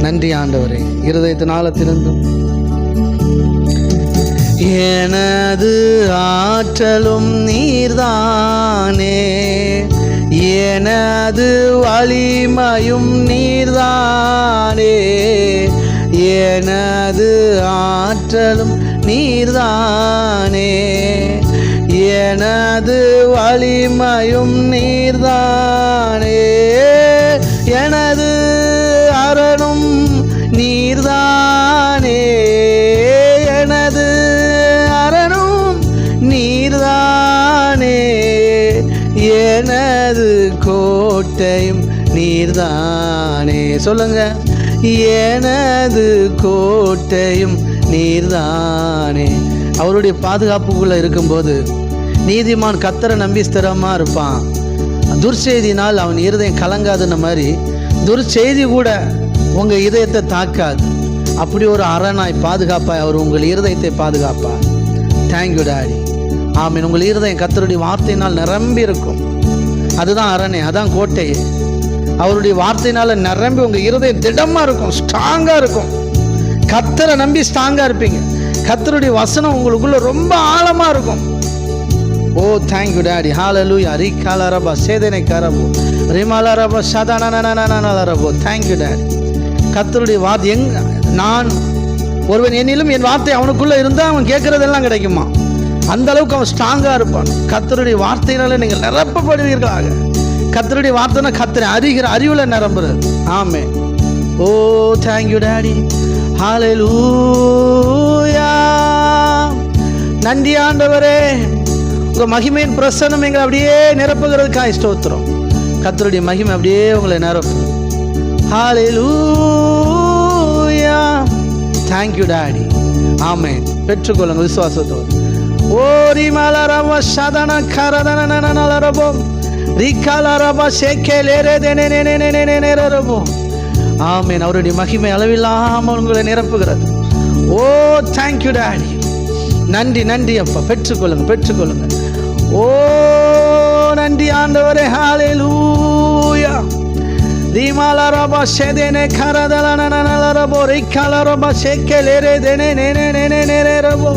நன்றி ஆண்டவரே. இருதயத்தினாலத்திலிருந்தும் எனது ஆற்றலும் நீர்தானே, எனது வலிமையும் நீர்தானே. எனது ஆற்றலும் நீர்தானே, எனது வலிமையும் நீர்தானே, எனது அரணும் நீர்தானே, எனது அரணும் நீர்தானே, எனது கோட்டையும் நீர்தானே. சொல்லுங்க, எனது கோட்டையும் நீர்தானே. அவருடைய பாதுகாப்புக்குள்ளே இருக்கும்போது நீதிமான் கர்த்தரை நம்பி ஸ்திரமாக இருப்பான். துர்ச்செய்தினால் அவன் இருதயம் கலங்காதுன்ன மாதிரி துர்ச்செய்தி கூட உங்கள் இதயத்தை தாக்காது. அப்படி ஒரு அரணாய் பாதுகாப்பாய் அவர் உங்கள் இருதயத்தை பாதுகாப்பார். Thank you daddy. ஆமீன். உங்கள் இருதயம் கர்த்தருடைய வார்த்தையினால் நிரம்பி இருக்கும். அதுதான் அரணே, அதான் கோட்டையே. அவருடைய வார்த்தையினால் நிரம்பி உங்கள் இருதயம் திடமாக இருக்கும், ஸ்ட்ராங்காக இருக்கும். கர்த்தரை நம்பி ஸ்ட்ராங்காக இருப்பீங்க. கர்த்தருடைய வசனம் உங்களுக்குள்ள ரொம்ப ஆழமாக இருக்கும். ஓ தேங்க்யூ டாடி. ஹalleluya. ரிகாலரபா சேதனை கரபோ ரிமாலரபா சதனனனனனலரபோ. Thank you daddy. கர்த்தருடைய வார்த்தை நான் ஒருவன் என்னிலும் என் வார்த்தை அவனுக்குள்ளே இருந்தால் அவன் கேட்குறதெல்லாம் கிடைக்குமா? அந்த அளவுக்கு அவன் ஸ்ட்ராங்காக இருப்பான். கர்த்தருடைய வார்த்தையினால நீங்கள் நிரப்பப்படுவீர்களாக. கர்த்தருடைய வார்த்தைனா கர்த்தரை அறிகிற அறிவில் நிரம்புறது. ஆமே. ஓ தேங்க்யூ டாடி. ஹalleluya. நன்றி ஆண்டவரே. உங்கள் மகிமையின் பிரசன்னம் எங்களை அப்படியே நிரப்புகிறதுக்காக ஸ்தோத்திரம். கர்த்தருடைய மகிமை அப்படியே உங்களை நிரப்பு. ஹalleluya. Thank you daddy. ஆமென். பெற்றுக்கொள்ளுங்க விசுவாசத்தோடு. ஓரி மலரவ சதன கரதனனனலரபோ ரிகலரப சேக்கேலேரே தேனேனேனேனேனேனேரபோ. ஆமென். அவருடைய மகிமை அளவில்லாமல் உங்களை நிரப்புகிறது. ஓ தேங்க்யூ டாடி. நன்றி நன்றி அப்பா. பெற்றுக்கொள்ளுங்க பெற்றுக்கொள்ளுங்க. ஓ நன்றி ஆண்டவரே. ஹalleluya. ரிமலரப சேதேனே கரதலனனலரபோ ரிகலரப சேக்கேலேரே தேனேனேனேனேனேரபோ.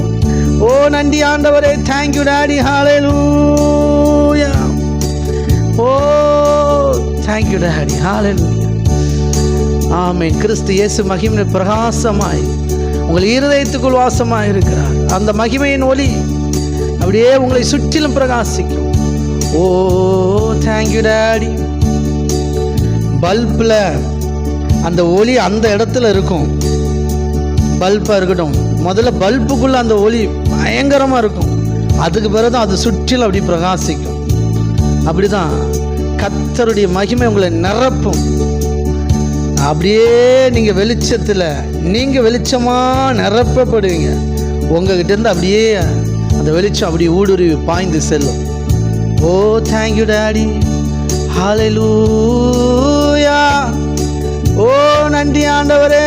ஓ நன்றி ஆண்டவரே. Thank you daddy. ஹalleluya. ஓ தேங்க்யூ டாடி. ஹalleluya. ஆமென். கிறிஸ்து இயேசு மகிமை பிரகாசமாய் உங்கள் இருதயத்துக்குள் வாசமாய் இருக்கிறார். அந்த மகிமையின் ஒளி அப்படியே உங்களை சுற்றிலும் பிரகாசிக்கும். ஓ தேங்க்யூ டாடி. பல்பில் அந்த ஒளி அந்த இடத்துல இருக்கும். பல்பாக இருக்கட்டும், முதல்ல பல்புக்குள்ளே அந்த ஒளி பயங்கரமாக இருக்கும். அதுக்கு பிறகு தான் அது சுற்றிலும் அப்படி பிரகாசிக்கும். அப்படி தான் கர்த்தருடைய மகிமை உங்களை நிரப்பும். அப்படியே நீங்கள் வெளிச்சத்தில் நீங்கள் வெளிச்சமாக நிரப்பப்படுவீங்க. உங்ககிட்ட இருந்து அப்படியே அந்த வெளிச்சம் அப்படியே ஊடுருவி பாய்ந்து செல்லும். ஓ தேங்க்யூ டாடி. ஹalleluya. ஓ நன்றி ஆண்டவரே.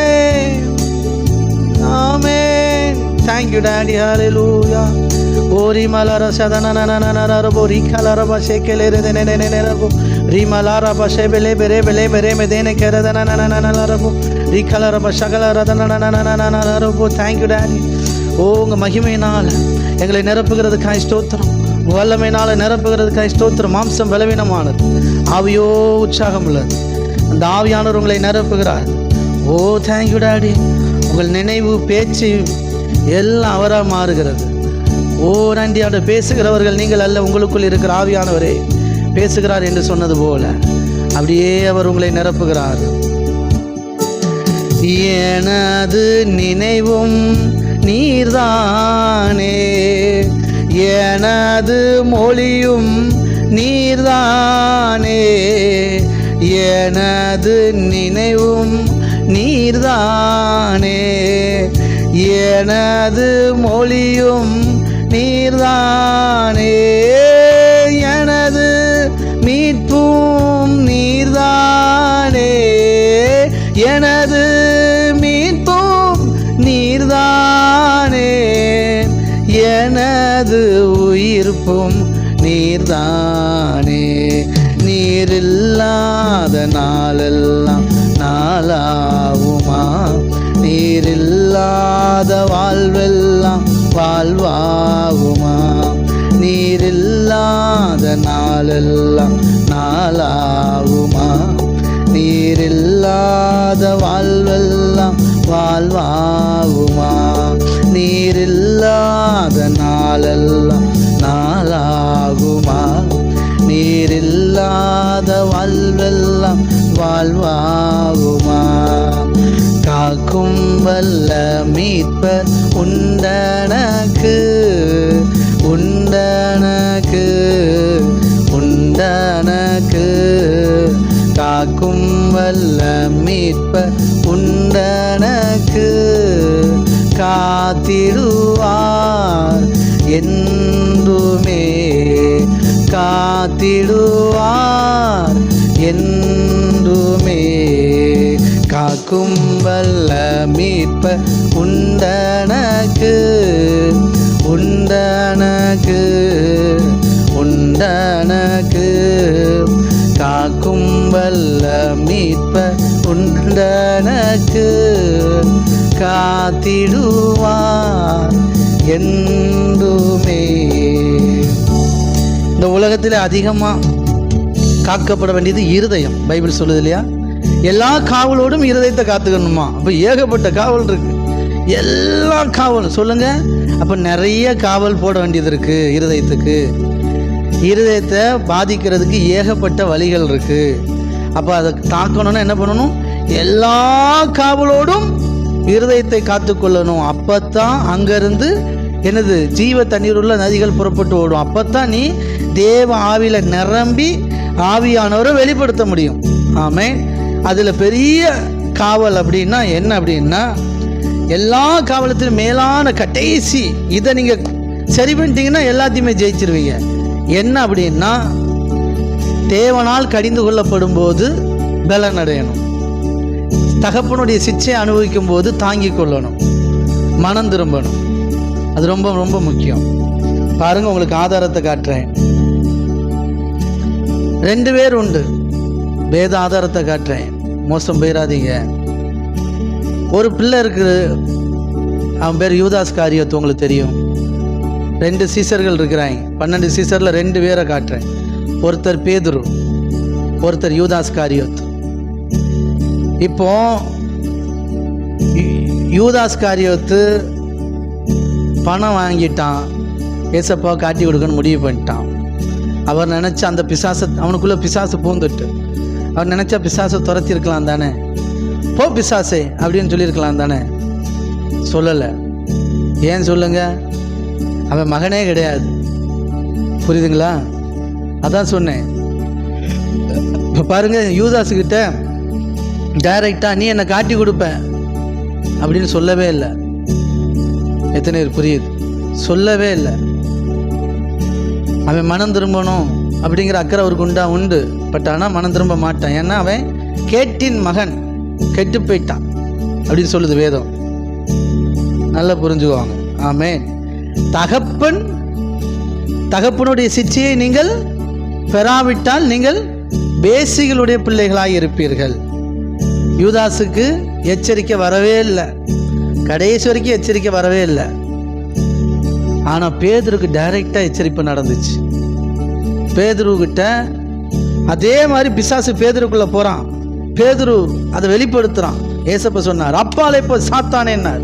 ஆமென். Thank you daddy. ஹalleluya. ஓரி மலர சதனனனனனரபோ ரிகலரப சேக்கேலேரே தேனேனேனேனேரபோ ரிமலரப சேபெலே பெரே பெலே பெரே மெதேனே கரதனனனனனரபோ ரிகலரப சகலரதனனனனனரபோ. Thank you daddy. ஓ உங்கள் மகிமையினால் எங்களை நிரப்புகிறதுக்காய் ஸ்தோத்திரம். உங்கள் வல்லமையினால் நிரப்புகிறதுக்காய் ஸ்தோத்திரம். மாம்சம் பலவீனமானது, ஆவியோ உற்சாகம் உள்ளது. அந்த ஆவியானவர் உங்களை நிரப்புகிறார். ஓ தேங்க்யூ டாடி. உங்கள் நினைவு பேச்சு எல்லாம் அவராக மாறுகிறது. ஓ நன்றி ஆண்டவர். பேசுகிறவர்கள் நீங்கள் அல்ல, உங்களுக்குள் இருக்கிற ஆவியானவரே பேசுகிறார் என்று சொன்னது போல அப்படியே அவர் உங்களை நிரப்புகிறார். எனது நினைவும் நீர்தானே, எனது மொழியும் நீர்தானே, எனது நினைவும் நீர்தானே, எனது மொழியும் நீர்தானே, எனது மீட்பும் நீர்தானே, எனது மீட்பும் நீர்தானே, எனது உயிர்ப்பும் நீர்தானே. நீரில்லாத நாளெல்லாம் நாளாகுமா, நீரில்லாத வாழ்வெல்லாம் வாழ்வாகுமா, நீரில்லாத நாளெல்லாம் நாளாகுமா, நீரில்லாத வாழ்வெல்லாம் வாழ்வாகுமா? நீரில்லாத நாளெல்லாம் நாளாகுமா? நீரில்லாத வாழ்வெல்லாம் வாழ்வாகுமா? காக்கும் வல்ல மீட்பர் உண்டனக்கு, உண்டனக்கு, உண்டனக்கு. காக்கும் வல்ல மீட்பர் உண்டனக்கு. காத்திடுவார் என்றுமே, காத்திடுவார் என்றுமே. காக்கும் வல்ல மீட்பர் உண்டனக்கு, உண்டனக்கு, உண்டனக்கு. காக்கும் வல்ல மீட்பர் உண்டனக்கு. காத்திடுவார் என்றுமே. இந்த உலகத்தில் அதிகமாக காக்கப்பட வேண்டியது இருதயம். பைபிள் சொல்லுது இல்லையா, எல்லா காவலோடும் இருதயத்தை காத்துக்கணுமா? அப்போ ஏகப்பட்ட காவல் இருக்கு, எல்லா காவலும் சொல்லுங்க. அப்போ நிறைய காவல் போட வேண்டியது இருக்கு இருதயத்துக்கு. இருதயத்தை பாதிக்கிறதுக்கு ஏகப்பட்ட வழிகள் இருக்கு. அப்போ அதை தாக்கணும்னா என்ன பண்ணணும்? எல்லா காவலோடும் இருதயத்தை காத்துக்கொள்ளணும். அப்பத்தான் அங்கிருந்து என்னது ஜீவ தண்ணீர் உள்ள நதிகள் புறப்பட்டு ஓடும். அப்பத்தான் நீ தேவ ஆவியில நிரம்பி ஆவியானவரை வெளிப்படுத்த முடியும். ஆமென். அதுல பெரிய காவல் அப்படின்னா என்ன அப்படின்னா, எல்லா காவலத்திலும் மேலான கடைசி இதை நீங்க சரி பண்ணிட்டீங்கன்னா எல்லாத்தையுமே ஜெயிச்சிருவீங்க. என்ன அப்படின்னா, தேவனால் கடிந்து கொள்ளப்படும் போது பலன் அடையணும். தகப்பனுடைய சிச்சையை அனுபவிக்கும் போது தாங்கிக் கொள்ளணும், மனம் திரும்பணும். அது ரொம்ப ரொம்ப முக்கியம். பாருங்க, உங்களுக்கு ஆதாரத்தை காட்டுறேன். 2 பேர் உண்டு. வேத ஆதாரத்தை காட்டுறேன், மோசம் போயிடாதீங்க. ஒரு பிள்ளை இருக்குது, அவன் பேர் யூதாஸ் காரியத்து. உங்களுக்கு தெரியும். 2 சீசர்கள் இருக்கிறாங்க. 12 சீசரில் 2 பேரை காட்டுறேன். ஒருத்தர் பேதுரு, ஒருத்தர் யூதாஸ் காரியத்து. இப்போ யூதாஸ் காரியத்து பணம் வாங்கிட்டான், ஏசப்பா காட்டி கொடுக்கணும்னு முடிவு பண்ணிட்டான். அவர் நினச்சா அந்த பிசாசை, அவனுக்குள்ளே பிசாசு பூந்துட்டு, அவர் நினச்சா பிசாசை துரத்திருக்கலாம் தானே, போ பிசாசே அப்படின்னு சொல்லியிருக்கலாம் தானே. சொல்லலை. ஏன் சொல்லுங்க? அவன் மகனே கிடையாது. புரியுதுங்களா? அதான் சொன்னேன். இப்போ பாருங்க, யூதாஸுக்கிட்ட டைரக்டாக நீ என்னை காட்டி கொடுப்ப அப்படின்னு சொல்லவே இல்லை. எத்தனை பேர் புரியுது? சொல்லவே இல்லை. அவன் மனம் திரும்பணும் அப்படிங்கிற அக்கறை அவருக்கு உண்டு. பட் ஆனால் மனம் திரும்ப மாட்டான். ஏன்னா அவன் கேட்டின் மகன், கெட்டு போயிட்டான் அப்படின்னு சொல்லுது வேதம். நல்லா புரிஞ்சுக்குவாங்க. ஆமென். தகப்பனுடைய சிச்சையை நீங்கள் பெறாவிட்டால் நீங்கள் பேசிகளுடைய பிள்ளைகளாக இருப்பீர்கள். யூதாஸுக்கு எச்சரிக்கை வரவே இல்லை, கடைசி வரைக்கும் எச்சரிக்கை வரவே இல்லை. ஆனால் பேதுருக்கு டைரெக்டாக எச்சரிப்பு நடந்துச்சு. பேதுருக்கிட்ட அதே மாதிரி பிசாசு பேதுருக்குள்ளே போகிறான். பேதுரு அதை வெளிப்படுத்துகிறான். ஏசப்பா சொன்னார், அப்பாலே இப்போ சாத்தானேன்னார்.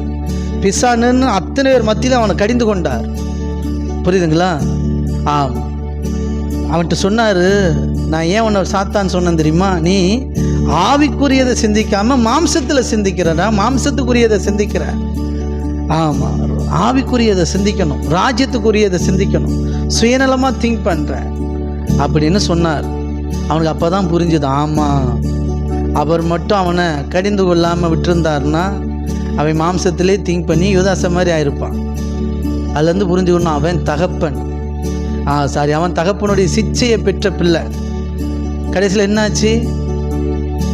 பிசானுன்னு அத்தனை பேர் மத்தியில் அவனை கடிந்து கொண்டார். புரியுதுங்களா? ஆம். அவன்கிட்ட சொன்னார், நான் ஏன் உன்னை சாத்தான்னு சொன்னேன் தெரியுமா? நீ ஆவிக்குரியதை சிந்திக்காம மாம்சத்தில் சிந்திக்கிறடா, மாம்சத்துக்குரியதை சிந்திக்கிற. ஆமாம், ஆவிக்குரியதை சிந்திக்கணும், ராஜ்யத்துக்குரியதை சிந்திக்கணும், சுயநலமாக திங்க் பண்ணுறேன் அப்படின்னு சொன்னார். அவனுக்கு அப்போ தான் புரிஞ்சுது, ஆமாம், அவர் மட்டும் அவனை கடிந்து கொள்ளாமல் விட்டுருந்தாருன்னா அவன் மாம்சத்திலே திங்க் பண்ணி யூதாச மாதிரி ஆயிருப்பான். அதுலேருந்து புரிஞ்சுக்கணும், அவன் தகப்பன். அவன் தகப்பனுடைய சிச்சையை பெற்ற பிள்ளை. கடைசியில் என்னாச்சு?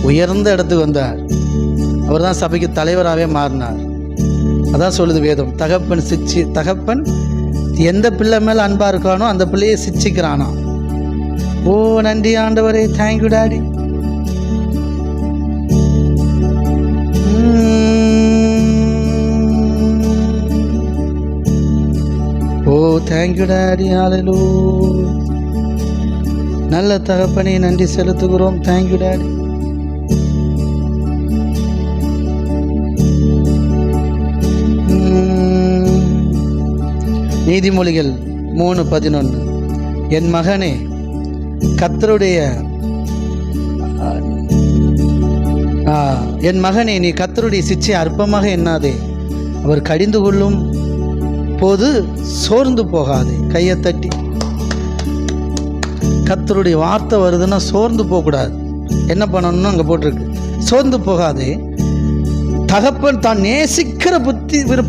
உயர்ந்த இடத்துக்கு வந்தார். அவர் தான் சபைக்கு தலைவராகவே மாறினார். அதான் சொல்லுது வேதம், தகப்பன் எந்த பிள்ளை மேலே அன்பாக இருக்கானோ அந்த பிள்ளையை சிச்சிக்கிறானா. ஓ நன்றி ஆண்டவரே, தேங்க்யூ டாடி. ஓ தேங்க்யூ டாடி. ஹல்லேலூயா. நல்ல தகப்பனே, நன்றி செலுத்துகிறோம். Thank you daddy. நீதிமொழிகள் 3:11. என் மகனே, என் மகனே, நீ கர்த்தருடைய சிச்சை அற்பமாக எண்ணாதே. அவர் கடிந்து கொள்ளும் போது சோர்ந்து போகாதே. கையை தட்டி. கர்த்தருடைய வார்த்தை வருதுன்னா சோர்ந்து போகக்கூடாது. என்ன பண்ணணும்னு அங்கே போட்டிருக்கு. சோர்ந்து போகாதே. தகப்பன் தான் நேசிக்கிற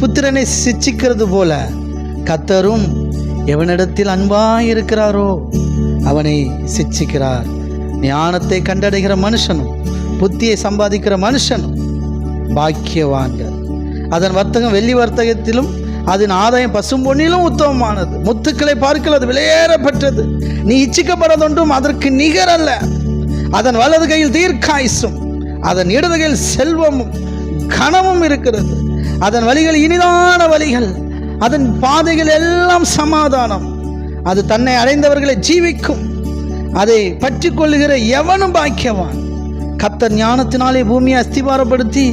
புத்திரனை சிச்சிக்கிறது போல கர்த்தரும் எவனிடத்தில் அன்பாயிருக்கிறாரோ அவனை சிச்சிக்கிறார். ஞானத்தை கண்டடைகிற மனுஷனும் புத்தியை சம்பாதிக்கிற மனுஷனும் பாக்கியவான்கள். அதன் வர்த்தகம் வெள்ளி வர்த்தகத்திலும் அதன் ஆதாயம் பசும்பொன்னிலும் உத்தமமானது. முத்துக்களை பார்க்கல அது விலையேறப்பட்டது. நீ இச்சிக்கப்படதொன்றும் அதற்கு நிகரல்ல. அதன் வலது கையில் தீர்க்காயுசும் அதன் இடது கையில் செல்வமும் கனமும் இருக்கிறது. அதன் வழிகள் இனிதான வழிகள், அதன் பாதைகள் எல்லாம் சமாதானம். அது தன்னை அடைந்தவர்களை ஜீவிக்கும். அதை பற்றி கொள்ளுகிற எவனும் பாக்கியவான். கர்த்தர் ஞானத்தினாலே பூமியை அஸ்திபாரப்படுத்தி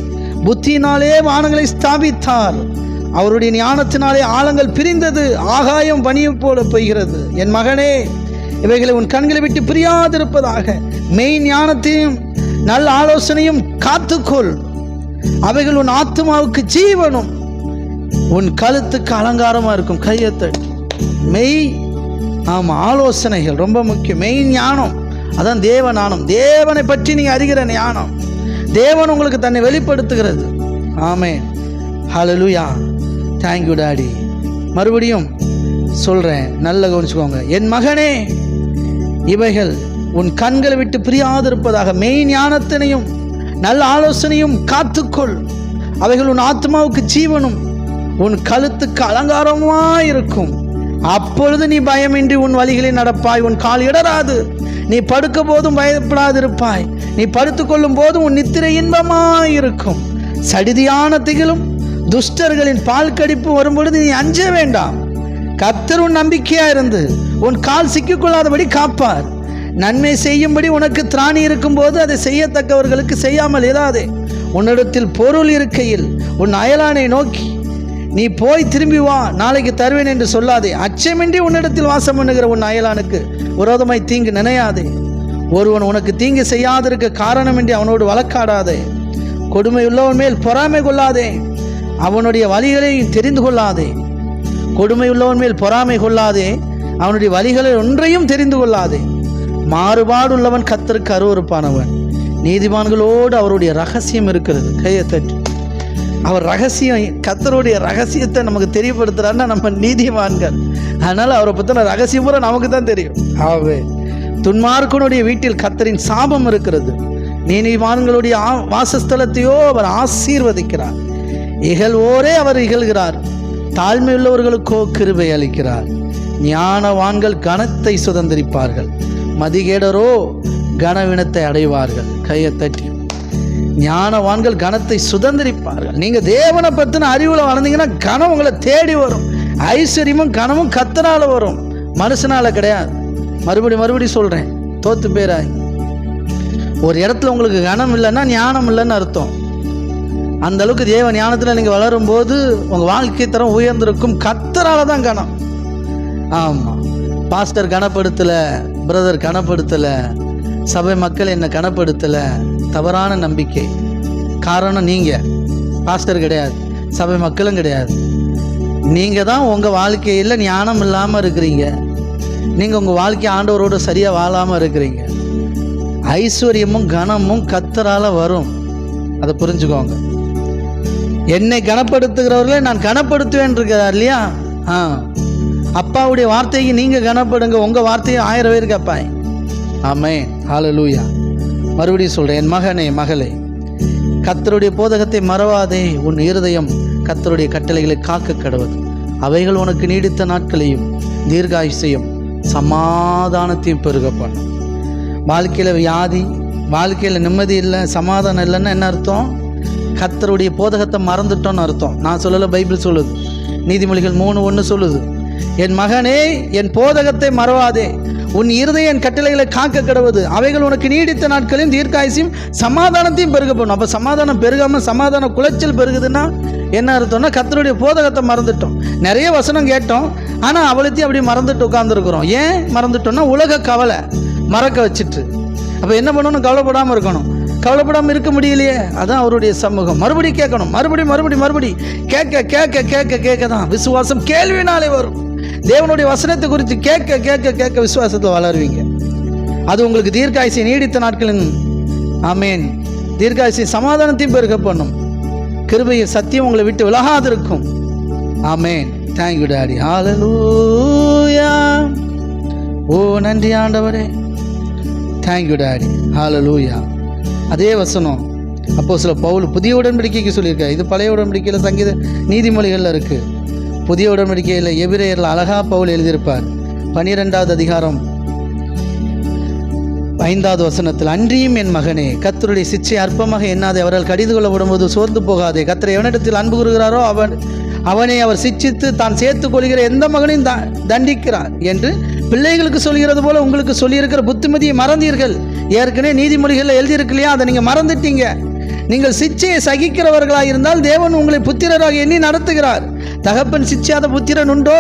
புத்தியினாலே வானங்களை ஸ்தாபித்தார். அவருடைய ஞானத்தினாலே ஆழங்கள் பிரிந்தது, ஆகாயம் பனியை போல பெய்கிறது. என் மகனே, இவைகளை உன் கண்களை விட்டு பிரியாதிருப்பதாக மெய் ஞானத்தையும் நல்ல ஆலோசனையும் காத்துக்கொள். அவைகள் உன் ஆத்மாவுக்கு ஜீவனும் உன் கழுத்துக்கு அலங்காரமா இருக்கும். கையத்தட்டு. மெய் ஆலோசனைகள் ரொம்ப முக்கியம். மெய் ஞானம் அதான் தேவ ஞானம். தேவனை பற்றி நீங்க அறிகிற ஞானம். தேவன் உங்களுக்கு தன்னை வெளிப்படுத்துகிறது. ஆமென். ஹல்லேலூயா. Thank you daddy. மறுபடியும் சொல்றேன், நல்ல கவனிச்சுக்கோங்க. என் மகனே, இவைகள் உன் கண்களை விட்டு பிரியாதிருப்பதாக மெய் ஞானத்தினையும் நல்ல ஆலோசனையும் காத்துக்கொள். அவைகள் உன் ஆத்மாவுக்கு ஜீவனும் உன் கழுத்துக்கு அலங்காரமாயிருக்கும். அப்பொழுது நீ பயமின்றி உன் வழிகளில் நடப்பாய். உன் கால் இடராது. நீ படுக்க போதும் பயப்படாதிருப்பாய். நீ படுத்துக்கொள்ளும் போதும் உன் நித்திரை இன்பமாயிருக்கும். சடிதியான திகிலும் துஷ்டர்களின் பால் கடிப்பு வரும்பொழுது நீ அஞ்ச வேண்டாம். கர்த்தர் உன் நம்பிக்கையா இருந்து உன் கால் சிக்கிக்கொள்ளாதபடி காப்பார். நன்மை செய்யும்படி உனக்கு திராணி இருக்கும் போது அதை செய்யத்தக்கவர்களுக்கு செய்யாமல் இராதே. உன்னிடத்தில் பொருள் இருக்கையில் உன் அயலானை நோக்கி நீ போய் திரும்பி வா, நாளைக்கு தருவேன் என்று சொல்லாதே. அச்சமின்றி உன்னிடத்தில் வாசம் பண்ணுகிற உன் அயலானுக்கு விரோதமாய் தீங்கு நினையாதே. ஒருவன் உனக்கு தீங்கு செய்யாதிருக்க காரணமின்றி அவனோடு வழக்காடாதே. கொடுமையுள்ளவன் மேல் பொறாமை கொள்ளாதே. அவனுடைய வழிகளை தெரிந்து கொள்ளாதே. கொடுமையுள்ளவன் மேல் பொறாமை கொள்ளாதே. அவனுடைய வழிகளை ஒன்றையும் தெரிந்து கொள்ளாதே. மாறுபாடுள்ளவன் கர்த்தருக்கு அருவருப்பானவன். நீதிமான்களோடு அவருடைய ரகசியம் இருக்கிறது. கையை தட்டு. அவர் ரகசியம், கர்த்தருடைய ரகசியத்தை நமக்கு தெரியப்படுத்துறாருன்னா நம்ம நீதிமான்கள். அதனால அவரை பற்றின ரகசியம் பூரா நமக்கு தான் தெரியும். ஆகவே துன்மார்க்கனுடைய வீட்டில் கர்த்தரின் சாபம் இருக்கிறது. நீதிமான்களுடைய வாசஸ்தலத்தையோ அவர் ஆசீர்வதிக்கிறார். இகழ்வோரே அவர் இகழ்கிறார். தாழ்மையுள்ளவர்களுக்கோ கிருபை அளிக்கிறார். ஞானவான்கள் கனத்தை சுதந்திரிப்பார்கள். மதிகேடரோ கனவினத்தை அடைவார்கள். கையை தட்டி. ஞானவான்கள் கனத்தை சுதந்திரிப்பார்கள். நீங்க தேவனை பத்தின அறிவுல வளர்ந்தீங்கன்னா கனம் உங்களை தேடி வரும். ஐஸ்வர்யமும் கனமும் கர்த்தரால வரும், மனுஷனால கிடையாது. மறுபடி சொல்றேன், தோத்து பேராய். ஒரு இடத்துல உங்களுக்கு கனம் இல்லைன்னா ஞானம் இல்லைன்னு அர்த்தம். அந்த அளவுக்கு தேவ ஞானத்துல நீங்க வளரும் போது உங்க வாழ்க்கை தரம் உயர்ந்திருக்கும். கர்த்தரால தான் கனம். ஆமா, பாஸ்டர் கனப்படுத்தல, பிரதர் கனப்படுத்தல, சபை மக்கள் என்ன கனப்படுத்தல, தவறான நம்பிக்கை. காரணம் நீங்க, பாஸ்டர் கிடையாது, சபை மக்களும் கிடையாது. நீங்க தான் உங்க வாழ்க்கையில் ஞானம் இல்லாமல் இருக்கிறீங்க. நீங்க உங்க வாழ்க்கை ஆண்டவரோடு சரியா வாழாம இருக்கிறீங்க. ஐஸ்வர்யமும் கனமும் கர்த்தரால வரும். அதை புரிஞ்சுக்கோங்க. என்னை கனப்படுத்துகிறவர்களே நான் கனப்படுத்துவேன் இருக்கிறார் இல்லையா? அப்பாவுடைய வார்த்தைக்கு நீங்க கனப்படுங்க. உங்க வார்த்தையை 1000 பேர் கேட்பாய். ஆமென். ஹல்லேலூயா. மறுபடியும் சொல்றேன், என் மகனே, மகளே, கர்த்தருடைய போதகத்தை மறவாதே. உன் இருதயம் கர்த்தருடைய கட்டளைகளை காக்க கடவது. அவைகள் உனக்கு நீடித்த நாட்களையும் தீர்காயுசையும் சமாதானத்தையும் பெருக பண்ணும். வாழ்க்கையில் வியாதி, வாழ்க்கையில் நிம்மதி இல்லை, சமாதானம் இல்லைன்னா என்ன அர்த்தம்? கர்த்தருடைய போதகத்தை மறந்துட்டோன்னு அர்த்தம். நான் சொல்லலை, பைபிள் சொல்லுது. நீதிமொழிகள் 3:1 சொல்லுது, என் மகனே, என் போதகத்தை மறவாதே. உன் இருதயம் என் கட்டளைகளை காக்க கடவுது. அவைகள் உனக்கு நீடித்த நாட்களையும் தீர்க்காயுசையும் சமாதானத்தையும் பெருக பண்ணும். அப்போ சமாதானம் பெருகாமல் சமாதான குலைச்சல் பெருகுதுன்னா என்ன அர்த்தம்னா கர்த்தருடைய போதகத்தை மறந்துட்டோம். நிறைய வசனம் கேட்டோம், ஆனால் அவளத்தையும் அப்படி மறந்துட்டு உட்காந்துருக்குறோம். ஏன் மறந்துட்டோம்னா உலக கவலை மறக்க வச்சுட்டு. அப்போ என்ன பண்ணணும்? கவலைப்படாமல் இருக்கணும். கவலைப்படாமல் இருக்க முடியலையே, அதான் அவருடைய சமூகம். மறுபடியும் கேட்கணும், மறுபடி கேட்க கேட்க கேட்க கேட்க தான் விசுவாசம் கேள்வினாலே வரும். தேவனுடைய வசனத்தை குறித்து கேட்க கேட்க கேட்க விசுவாசத்தில் வளருவீங்க. அது உங்களுக்கு தீர்க்காயுசை நீடித்த நாட்களின் ஆமேன் தீர்க்காயுசை சமாதானத்தையும் பெருக பண்ணும். கிருபையும் சத்தியம் உங்களை விட்டு விலகாது இருக்கும். ஆமேன். Thank you daddy. ஹல்லேலூயா. ஓ நன்றி ஆண்டவரே. Thank you daddy. ஹல்லேலூயா. அதே வசனம் அப்போஸ்தலர் பவுல் புதிய உடன்படிக்கைக்கு சொல்லியிருக்காரு. இது பழைய உடன்படிக்கையில் சங்கீத நீதிமொழிகளில் இருக்குது. புதிய உடன்படிக்கையில் எபிரேயரில் அழகா பவுல் எழுதியிருப்பார். 12வது அதிகாரம் 5வது வசனத்தில், அன்றியும் என் மகனே, கர்த்தருடைய சிட்சை அற்பமாக எண்ணாதே, அவர்கள் கடிந்து கொள்ளப்படும்போது சோர்ந்து போகாதே. கர்த்தர் எவனிடத்தில் அன்பு கூறுகிறாரோ அவனை அவர் சிட்சித்து தான் சேர்த்து கொள்கிற எந்த மகனையும் தண்டிக்கிறார் என்று பிள்ளைகளுக்கு சொல்கிறது போல உங்களுக்கு சொல்லியிருக்கிற புத்திமதியை மறந்தீர்கள். ஏற்கனவே நீதிமொழிகளில் எழுதியிருக்கலையா? அதை நீங்கள் மறந்துட்டீங்க. நீங்கள் சிட்சையை சகிக்கிறவர்களாக இருந்தால் தேவன் உங்களை புத்திரராக எண்ணி நடத்துகிறார். தகப்பன் சிட்சாத புத்திரன் உண்டோ?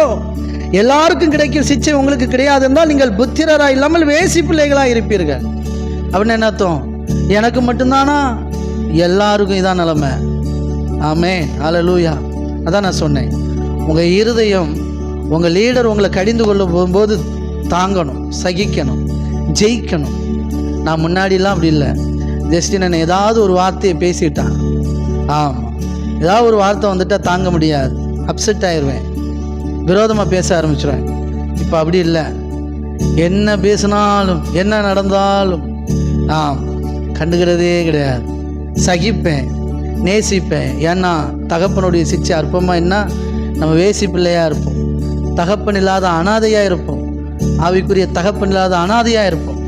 எல்லாருக்கும் கிடைக்கும் சிட்சை உங்களுக்கு கிடையாது என்றால் நீங்கள் புத்திரராக இல்லாமல் வேசி பிள்ளைகளாக இருப்பீர்கள். அப்படின்னு என்ன அர்த்தம்? எனக்கு மட்டும்தானா? எல்லாருக்கும் இதான் நிலைமை. ஆமென். ஹல்லேலூயா. அதான் நான் சொன்னேன், உங்கள் இருதயம் உங்கள் லீடர் உங்களை கடிந்து கொள்ள போகும்போது தாங்கணும், சகிக்கணும், ஜெயிக்கணும். நான் முன்னாடிலாம் அப்படி இல்லை. ஜஸ்ட் நான் ஏதாவது ஒரு வார்த்தையை பேசிட்டான், ஆமாம், ஏதாவது ஒரு வார்த்தை வந்துட்டால் தாங்க முடியாது, அப்செட் ஆயிடுவேன், விரோதமாக பேச ஆரம்பிச்சிடுவேன். இப்போ அப்படி இல்லை. என்ன பேசினாலும் என்ன நடந்தாலும் கண்டுக்கிறதே கிடையாது. சகிப்பேன், நேசிப்பேன். ஏன்னா தகப்பனுடைய சிட்சை அற்பமாக என்ன, நம்ம வேசி பிள்ளையாக இருப்போம், தகப்பன் இல்லாத அனாதையாக இருப்போம், ஆவிக்குரிய தகப்பன் இல்லாத அனாதையாக இருப்போம்.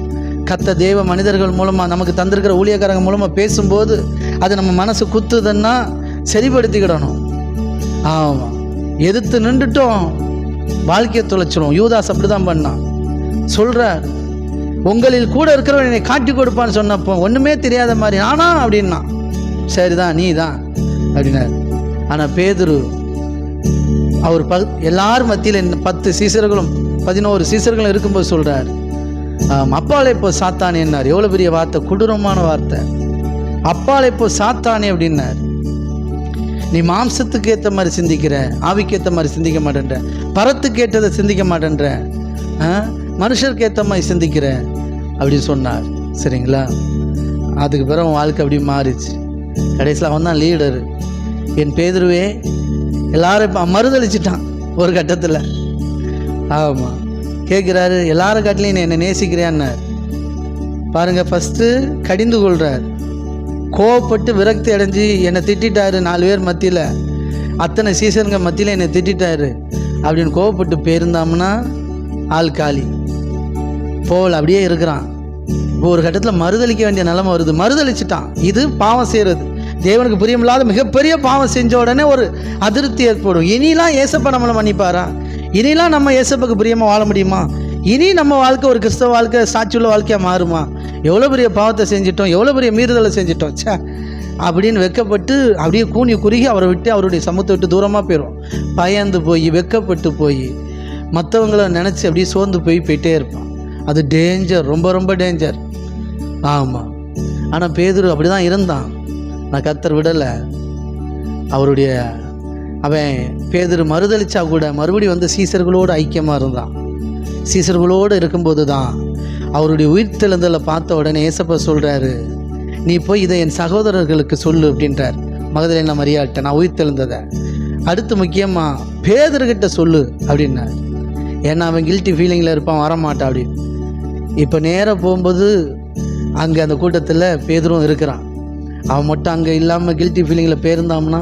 கத்த தேவ மனிதர்கள் மூலமாக நமக்கு தந்திருக்கிற ஊழியக்காரங்க மூலமாக பேசும்போது அது நம்ம மனசு குத்துதுன்னா சரிப்படுத்திக்கிடணும். ஆமாம், எதிர்த்து நின்றுட்டோம் வாழ்க்கையை தொலைச்சிரும். யூதாஸ் அப்படி தான் பண்ணான். சொல்கிறார், உங்களில் கூட இருக்கிறவன் என்னை காட்டி கொடுப்பான்னு சொன்னப்போ ஒன்றுமே தெரியாத மாதிரி நானா அப்படின்னா, சரிதான் நீ தான் அப்படின்னார். ஆனால் பேதுரு அவர் எல்லாரும் மத்தியில் 10 சீசர்களும் 11 சீசர்களும் இருக்கும்போது சொல்கிறார், அப்பாலே இப்போ சாத்தானே என்னார். எவ்வளோ பெரிய வார்த்தை, கொடூரமான வார்த்தை. அப்பாலே இப்போ சாத்தானே அப்படின்னார். நீ மாம்சத்துக்கு ஏற்ற மாதிரி சிந்திக்கிற, ஆவிக்கு ஏற்ற மாதிரி சிந்திக்க மாட்டேன்ற, பரத்துக்கு ஏற்றதை சிந்திக்க மாட்டேன்ற, மனுஷருக்கு ஏற்ற மாதிரி சிந்திக்கிற அப்படின்னு சொன்னார். சரிங்களா? அதுக்கு பிறகு வாழ்க்கை அப்படி மாறிச்சு. கடைசியில் அவன் தான் லீடரு. என் பேதுருவே எல்லாரும் இப்போ மறுதளிச்சிட்டான் ஒரு கட்டத்தில். ஆமாம், கேட்குறாரு, எல்லாரும் காட்டிலையும் நீ என்னை நேசிக்கிறியான்னார். பாருங்கள், ஃபஸ்ட்டு கடிந்து கொள்கிறார், கோவப்பட்டு விரக்தி அடைஞ்சு என்னை திட்டாரு. 4 பேர் மத்தியில், அத்தனை சீசனுங்க மத்தியில் என்னை திட்டாரு அப்படின்னு கோவப்பட்டு போயிருந்தாம்னா ஆள் காலி போல் அப்படியே இருக்கிறான். இப்போ ஒரு கட்டத்தில் மறுதளிக்க வேண்டிய நிலைமை வருது. மறுதளிச்சிட்டான். இது பாவம் செய்கிறது, தேவனுக்கு பிரியமில்லாத மிகப்பெரிய பாவம் செஞ்ச உடனே ஒரு அதிருப்தி ஏற்படும். இனிலாம் ஏசப்பா நம்மளை மன்னிப்பாரா? இனிலாம் நம்ம ஏசப்பாக்கு பிரியமாக வாழ முடியுமா? இனி நம்ம வாழ்க்கை ஒரு கிறிஸ்தவ வாழ்க்கை சாட்சியுள்ள வாழ்க்கையாக மாறுமா? எவ்வளோ பெரிய பாவத்தை செஞ்சிட்டோம், எவ்வளோ பெரிய மீறுதலை செஞ்சிட்டோம் சே அப்படின்னு வெக்கப்பட்டு அப்படியே கூனி குறுகி அவரை விட்டு, அவருடைய சமூகத்தை விட்டு தூரமாக போயிடும். பயந்து போய் வெக்கப்பட்டு போய் மற்றவங்கள நினச்சி அப்படியே சோர்ந்து போயிட்டே இருப்பான். அது டேஞ்சர், ரொம்ப ரொம்ப டேஞ்சர். ஆமாம். ஆனால் பேதுரு அப்படி தான் இருந்தான். நான் கர்த்தர் விடலை. அவன் பேதுரு மறுதளிச்சா கூட மறுபடியும் வந்து சீசர்களோடு ஐக்கியமாக இருந்தான். சீசர்களோடு இருக்கும்போது தான் அவருடைய உயிர்த்தெழுந்தலை பார்த்த உடனே ஏசப்பா சொல்கிறாரு, நீ போய் இதை என் சகோதரர்களுக்கு சொல்லு அப்படின்றார். மகதலேனா மரியாள்கிட்ட நான் உயிர்த்தெழுந்ததை. அடுத்து முக்கியமாக பேதுருக்கிட்ட சொல்லு அப்படின்னார். ஏன்னா அவன் கில்ட்டி ஃபீலிங்கில் இருப்பான், வரமாட்டான் அப்படின்னு. இப்போ நேராக போகும்போது அங்கே அந்த கூட்டத்தில் பேதுரும் இருக்கிறான். அவன் மட்டும் அங்கே இல்லாமல் கில்ட்டி ஃபீலிங்கில் போயிருந்தான்னா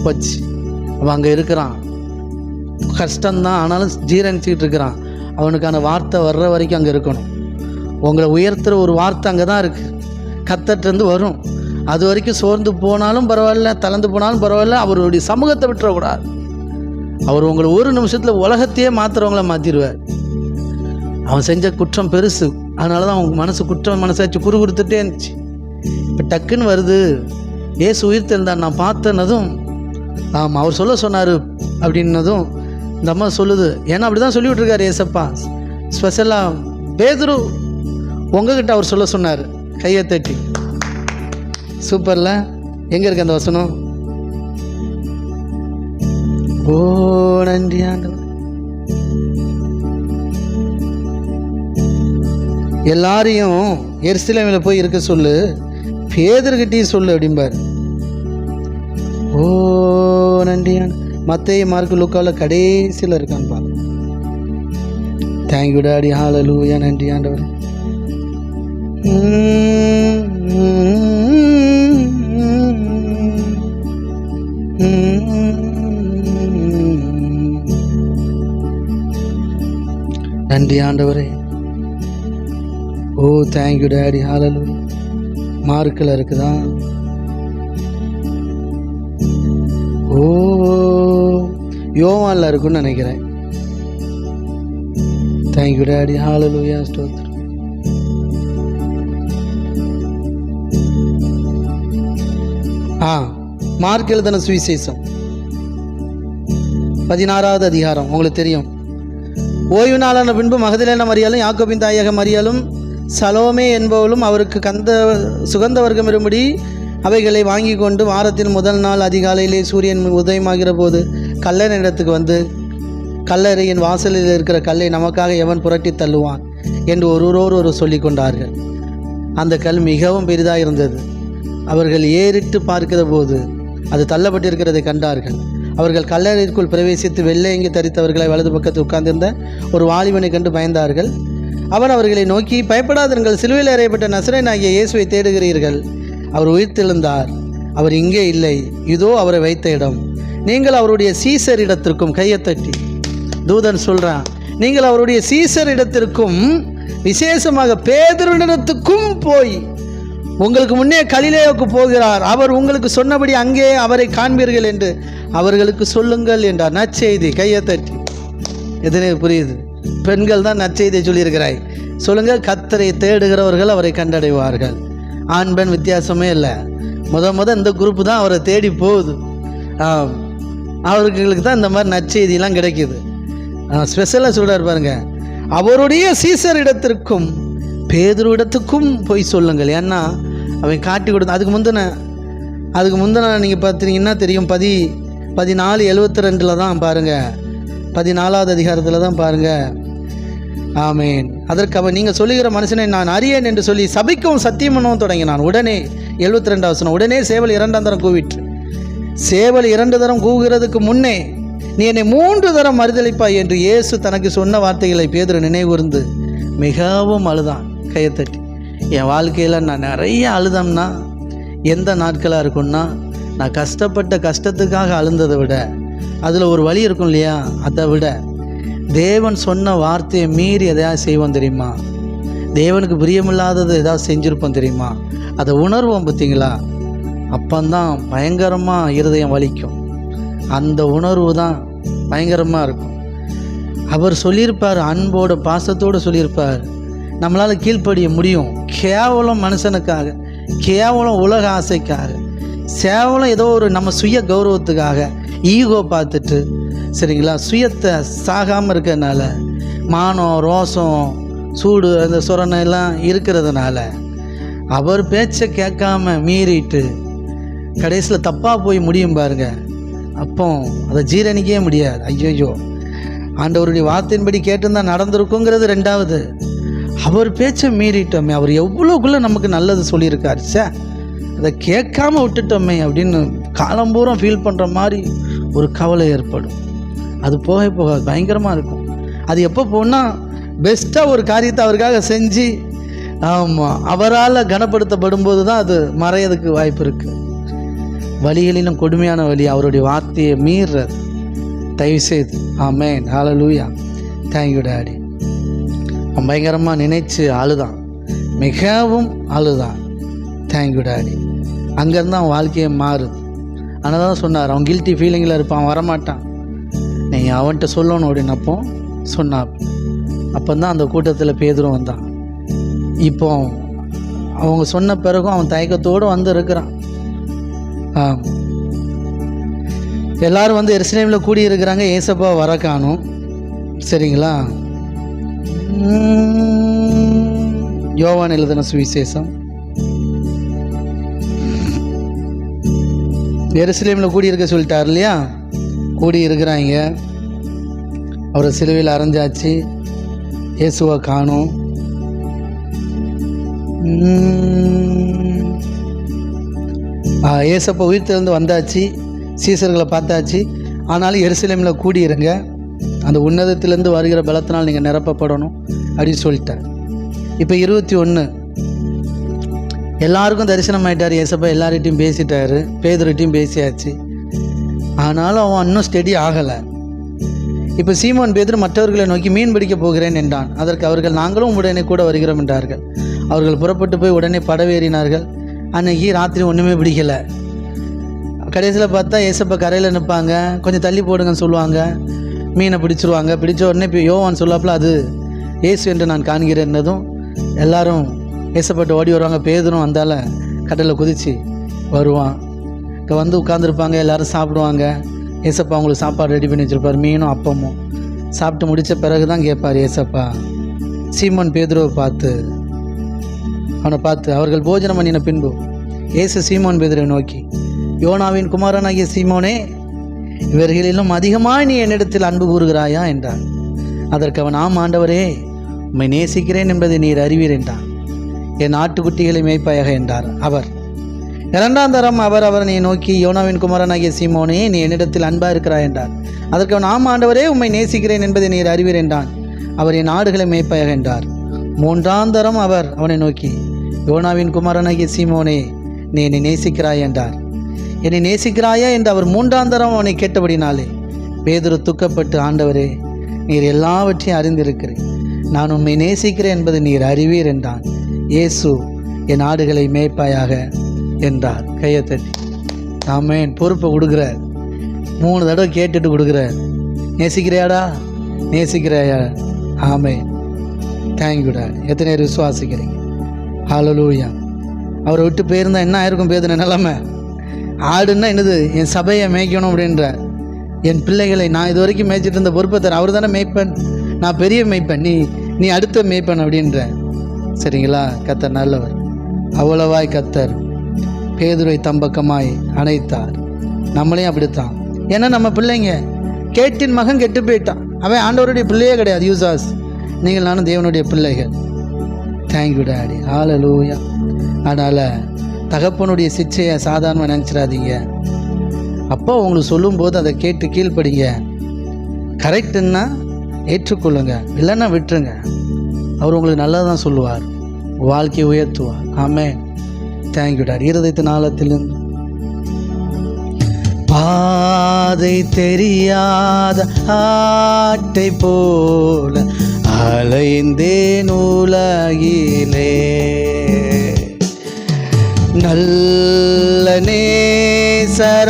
போச்சு. அவன் அங்கே இருக்கிறான், கஷ்டம்தான், ஆனாலும் ஜீரணிச்சிக்கிட்டு இருக்கிறான். அவனுக்கான வார்த்தை வர்ற வரைக்கும் அங்கே இருக்கணும். உங்களை உயர்த்துகிற ஒரு வார்த்தை அங்கே தான் இருக்குது, கர்த்தர்ட்டேருந்து வரும். அது வரைக்கும் சோர்ந்து போனாலும் பரவாயில்ல, தளர்ந்து போனாலும் பரவாயில்ல, அவருடைய சமூகத்தை விட்டுறக்கூடாது. அவர் உங்களை ஒரு நிமிஷத்தில் உலகத்தையே மாற்றுறவங்கள மாற்றிடுவார். அவன் செஞ்ச குற்றம் பெருசு, அதனால தான் அவங்க மனசு குற்றம் மனசாச்சு கொடுத்துட்டே இருந்துச்சு. இப்போ டக்குன்னு வருது, ஏசு உயிர்த்தெழுந்தான் நான் பார்த்தனதும் ஆமாம், அவர் சொல்ல சொன்னார் அப்படின்னதும் இந்த அம்மா சொல்லுது. ஏன்னா அப்படி தான் சொல்லி விட்ருக்காரு ஏசப்பா. ஸ்பெஷலாக பேதுரு உங்ககிட்ட அவர் சொல்ல சொன்னார். கையை தட்டி. சூப்பரில். எங்கே இருக்கு அந்த வசனம்? ஓ நன்றி ஆண்டவர். எல்லாரையும் எருசலேமில் போய் இருக்க சொல்லு, பேதுருகிட்டையும் சொல்லு அப்படிம்பார். ஓ நன்றி. மத்தேயு, மார்க்கு, லூக்காவில் கடைசியில் இருக்கான்னு பாரு. Thank you daddy. ஹல்லேலூயா. நன்றி ஆண்டவர். நன்றி ஆண்டவரே. ஓ தேங்க்யூ டாடி. ஹல்லேலூயா. மார்க்கில் இருக்குதா? ஓ யோவானில் இருக்குன்னு நினைக்கிறேன். Thank you daddy. ஹல்லேலூயா. ஸ்தோத்திரம். மார்க் எழுதின சுவிசேஷம் 16வது அதிகாரம். உங்களுக்கு தெரியும். ஓய்வு நாளான பின்பு மகதலேனா மரியாளும் யாக்கோபின் தாயாக மரியாளும் சலோமே என்பவளும் அவருக்கு சுகந்த வர்க்கம் இரும்படி அவைகளை வாங்கி கொண்டு வாரத்தின் முதல் நாள் அதிகாலையிலே சூரியன் உதயமாகிற போது கல்லறையிடத்துக்கு வந்து, கல்லறையின் வாசலில் இருக்கிற கல்லை நமக்காக எவன் புரட்டி தள்ளுவான் என்று ஒருவரோடு சொல்லி கொண்டார்கள். அந்த கல் மிகவும் பெரிதாக இருந்தது. அவர்கள் ஏறிட்டு பார்க்கிற போது அது தள்ளப்பட்டிருக்கிறதை கண்டார்கள். அவர்கள் கல்லறைக்குள் பிரவேசித்து வெள்ளையங்கி தரித்தவர்களை வலது பக்கத்தில் உட்கார்ந்திருந்த ஒரு வாலிபனை கண்டு பயந்தார்கள். அவன் அவர்களை நோக்கி, பயப்படாதீர்கள், சிலுவையில் அறையப்பட்ட நசரேயனாகிய இயேசுவை தேடுகிறீர்கள். அவர் உயிர்த்தெழுந்தார். அவர் இங்கே இல்லை. இதோ அவரை வைத்த இடம். நீங்கள் அவருடைய சீசர் இடத்திற்கும், கையை தட்டி தூதன் சொல்கிறான், நீங்கள் அவருடைய சீசர் இடத்திற்கும் விசேஷமாக பேதுருவினிடத்துக்கும் போய் உங்களுக்கு முன்னே கலிலேயாவுக்கு போகிறார். அவர் உங்களுக்கு சொன்னபடி அங்கே அவரை காண்பீர்கள் என்று அவர்களுக்கு சொல்லுங்கள் என்றார். நற்செய்தி. கையை தட்டி. எதுனே புரியுது? பெண்கள் தான் நற்செய்தியை சொல்லியிருக்கிறாய். சொல்லுங்கள். கர்த்தரை தேடுகிறவர்கள் அவரை கண்டடைவார்கள். ஆண் பெண் வித்தியாசமே இல்லை. முத இந்த குரூப்பு தான் அவரை தேடி போகுது. அவர்களுக்கு தான் இந்த மாதிரி நற்செய்தியெல்லாம் கிடைக்கிது. ஸ்பெஷலாக சொல்கிறார் பாருங்க, அவருடைய சீசர் இடத்திற்கும் பேதுரு இடத்துக்கும் போய் சொல்லுங்கள். ஏன்னா அவன் காட்டி கொடுத்த அதுக்கு முந்தின நீங்கள் பார்த்தீங்கன்னா தெரியும். 14:72 தான் பாருங்கள். 14வது அதிகாரத்தில் தான் பாருங்கள். ஆமேன். அதற்கு அவன், நீங்கள் சொல்லுகிற மனுஷனை நான் அறியேன் என்று சொல்லி சபிக்கவும் சத்தியம் பண்ணவும் தொடங்கினான். உடனே 72 வசனம், உடனே சேவல் 2ஆம் தரம் கூவிற்று. சேவல் 2 தரம் கூவுகிறதுக்கு முன்னே நீ என்னை 3 தரம் மறுதளிப்பாய் என்று இயேசு தனக்கு சொன்ன வார்த்தைகளை பேதுரு நினைவுகூர்ந்து மிகவும் அழுதான். கையை தட்டி. என் வாழ்க்கையில் நான் நிறைய அழுதம்னா எந்த நாட்களாக இருக்கும்னா, நான் கஷ்டப்பட்ட கஷ்டத்துக்காக அழுந்ததை விட, அதில் ஒரு வழி இருக்கும் இல்லையா, அதை விட தேவன் சொன்ன வார்த்தையை மீறி எதையாவது செய்வோம் தெரியுமா? தேவனுக்கு பிரியமில்லாதது ஏதாவது செஞ்சுருப்போம் தெரியுமா? அதை உணர்வோம் பார்த்தீங்களா? அப்பந்தான் பயங்கரமாக இருதயம் வலிக்கும். அந்த உணர்வு தான் பயங்கரமாக இருக்கும். அவர் சொல்லியிருப்பார், அன்போட பாசத்தோடு சொல்லியிருப்பார், நம்மளால் கீழ்ப்படிய முடியும். கேவலம் மனுஷனுக்காக, கேவலம் உலக ஆசைக்காக, கேவலம் ஏதோ ஒரு நம்ம சுய கௌரவத்துக்காக ஈகோ பார்த்துட்டு, சரிங்களா, சுயத்தை சாகாமல் இருக்கிறதுனால, மானம் ரோசம் சூடு அந்த சுரணை எல்லாம் இருக்கிறதுனால அவர் பேச்சை கேட்காம மீறிட்டு கடைசியில் தப்பாக போய் முடியும் பாருங்க. அப்போ அதை ஜீரணிக்கவே முடியாது. ஐயோ, ஆண்டவருடைய வார்த்தையின்படி கேட்டுதான் நடந்திருக்குங்கிறது ரெண்டாவது. அவர் பேச்சை மீறிட்டோமே, அவர் எவ்வளோக்குள்ளே நமக்கு நல்லது சொல்லியிருக்காரு, அதை கேட்காம விட்டுட்டோமே அப்படின்னு காலம்பூரம் ஃபீல் பண்ணுற மாதிரி ஒரு கவலை ஏற்படும். அது போக பயங்கரமாக இருக்கும். அது எப்போ போனால் பெஸ்ட்டாக ஒரு காரியத்தை அவருக்காக செஞ்சு, ஆமாம், அவரால் கனப்படுத்தப்படும் போது தான் அது மறையதுக்கு வாய்ப்பு இருக்குது. வழிகளிலும் கொடுமையான வழி அவருடைய வார்த்தையை மீறுறது. தயவுசெய்து. ஆமேன். ஹல்லேலூயா. Thank you daddy. அவன் பயங்கரமாக நினைச்சு அழுதான், மிகவும் அழுதான். Thank you daddy. அங்கேருந்து அவன் வாழ்க்கையை மாறுது. ஆனால் தான் சொன்னார், அவன் கில்ட்டி ஃபீலிங்கில் இருப்பான், வரமாட்டான், நீங்கள் அவன்கிட்ட சொல்லணும் அப்படின்னப்போ சொன்னான். அப்போ தான் அந்த கூட்டத்தில் பேதுரும் வந்தான். இப்போ அவங்க சொன்ன பிறகும் அவன் தயக்கத்தோடு வந்து இருக்கிறான். எல்லாரும் வந்து எருசலேமில் கூடி இருக்கிறாங்க, ஏசப்பா வர காணும். சரிங்களா? யோவான் எழுதின சுவிசேஷம் எருசலேமில் கூடி இருக்க சொல்லிட்டார் இல்லையா? கூடி இருக்கிறாங்க, அவரை சிலுவையில் அரைஞ்சாச்சு, இயேசுவை காணும். ஏசப்பா உயிர்த்தெழுந்து வந்தாச்சு, சீசர்களை பார்த்தாச்சு. ஆனாலும் எருசலேமில் கூடி இருங்க, அந்த உன்னதத்திலேருந்து வருகிற பலத்தினால் நீங்கள் நிரப்பப்படணும் அப்படின்னு சொல்லிட்டார். இப்போ 21 எல்லாருக்கும் தரிசனம் ஆகிட்டார் ஏசப்பா, எல்லார்கிட்டையும் பேசிட்டாரு, பேதுருகிட்டையும் பேசியாச்சு. ஆனாலும் அவன் இன்னும் ஸ்டெடி ஆகலை. இப்போ சீமோன் பேதுரு மற்றவர்களை நோக்கி மீன் பிடிக்க போகிறேன் என்றான். அதற்கு அவர்கள் நாங்களும் உடனே கூட வருகிறோம் என்றார்கள். அவர்கள் புறப்பட்டு போய் உடனே படவேறினார்கள். அன்னைக்கு ராத்திரி ஒன்றுமே பிடிக்கலை. கடைசியில் பார்த்தா ஏசப்பா கரையில் நிற்பாங்க, கொஞ்சம் தள்ளி போடுங்கன்னு சொல்லுவாங்க, மீனை பிடிச்சிருவாங்க. பிடிச்ச உடனே இப்போ யோவான் சொல்லாப்புல அது ஏசு என்று நான் காண்கிறேன்னதும் எல்லாரும் ஏசப்பட்டு ஓடி வருவாங்க. பேதுரும் வந்தால கடலில் குதித்து வருவான். இப்போ வந்து உட்காந்துருப்பாங்க, எல்லோரும் சாப்பிடுவாங்க. ஏசப்பா அவங்களுக்கு சாப்பாடு ரெடி பண்ணி வச்சுருப்பார், மீனும் அப்பமும். சாப்பிட்டு முடித்த பிறகு தான் கேட்பார் ஏசப்பா சீமோன் பேதுருவை பார்த்து, அவனை பார்த்து, அவர்கள் போஜனம் பண்ணின பின்பு ஏசு சீமோன் பேதுருவை நோக்கி, யோனாவின் குமாரனாகிய சீமோனே, இவர்களிலும் அதிகமாக நீ என்னிடத்தில் அன்பு கூறுகிறாயா என்றான். அதற்கு அவன், ஆம் ஆண்டவரே, உம்மை நேசிக்கிறேன் என்பதை நீர் அறிவீர் என்றான். என் ஆட்டுக்குட்டிகளை மேய்ப்பாயாக என்றார். அவர் 2ஆம் தரம் அவனை நோக்கி, யோனாவின் குமாரனாகிய சீமோனே, நீ என்னிடத்தில் அன்பாக இருக்கிறாய் என்றார். அதற்கு அவன், ஆம் ஆண்டவரே, உம்மை நேசிக்கிறேன் என்பதை நீர் அறிவீர் என்றான். அவர் என் ஆடுகளை மேய்ப்பாயாக என்றார். 3ஆம் தரம் அவனை நோக்கி, யோனாவின் குமாரனாகிய சீமோனே, நீ என்னை நேசிக்கிறாய் என்றார். என்னை நேசிக்கிறாயா என்று அவர் 3ஆம் தரம் அவனை கேட்டபடினாலே பேதுரு துக்கப்பட்டு, ஆண்டவரே, நீர் எல்லாவற்றையும் அறிந்திருக்கிறேன், நான் உம்மை நேசிக்கிறேன் என்பதை நீர் அறிவீர் என்றான். இயேசு, என் ஆடுகளை மேய்ப்பாயாக என்றார். கையை தட்டி ஆமென். பொறுப்பை கொடுக்குறார், 3 தடவை கேட்டுட்டு கொடுக்குறார். நேசிக்கிறியாடா, நேசிக்கிறாயா? ஆமென், தேங்க்யூடா. எத்தனை பேர் விசுவாசிக்கிறீங்க? ஹல்லேலூயா. அவரை விட்டு போயிருந்தா என்ன ஆயிருக்கும் பேதுன நிலைமை? ஆடுன்னா என்னது? என் சபையை மேய்க்கணும் அப்படின்றார். என் பிள்ளைகளை நான் இது வரைக்கும் மேய்ச்சிட்டு இருந்த பொறுப்பை தர அவர் தானே மேய்ப்பன், நான் பெரிய மேய்ப்பன், நீ அடுத்த மேய்ப்பன் அப்படின்ற. சரிங்களா? கர்த்தர் நல்லவர். அவ்வளவாய் கர்த்தர் பேதுரை தம்பக்கமாய் அணைத்தார். நம்மளையும் அப்படித்தான். ஏன்னா நம்ம பிள்ளைங்க, கேட்டின் மகன் கெட்டு போயிட்டான், அவன் ஆண்டவருடைய பிள்ளையே கிடையாது. யூசாஸ், நீங்கள் நானும் தேவனுடைய பிள்ளைகள். Thank you daddy. ஹல்லேலூயா. அதனால் தகப்பனுடைய சிச்சையை சாதாரணமாக நினச்சிடாதீங்க. அப்போ உங்களுக்கு சொல்லும்போது அதை கேட்டு கீழ்ப்படிங்க. கரெக்டுன்னா ஏற்றுக்கொள்ளுங்க, இல்லைன்னா விட்டுருங்க. அவர் உங்களுக்கு நல்லதான் சொல்லுவார், வாழ்க்கையை உயர்த்துவார். ஆமென். Thank you daddy. இருதயத்தின் ஆழத்திலிருந்து பாதை தெரியாத ஆட்டை போல அலைந்தேன் உலகிலே, நல்ல நேசராக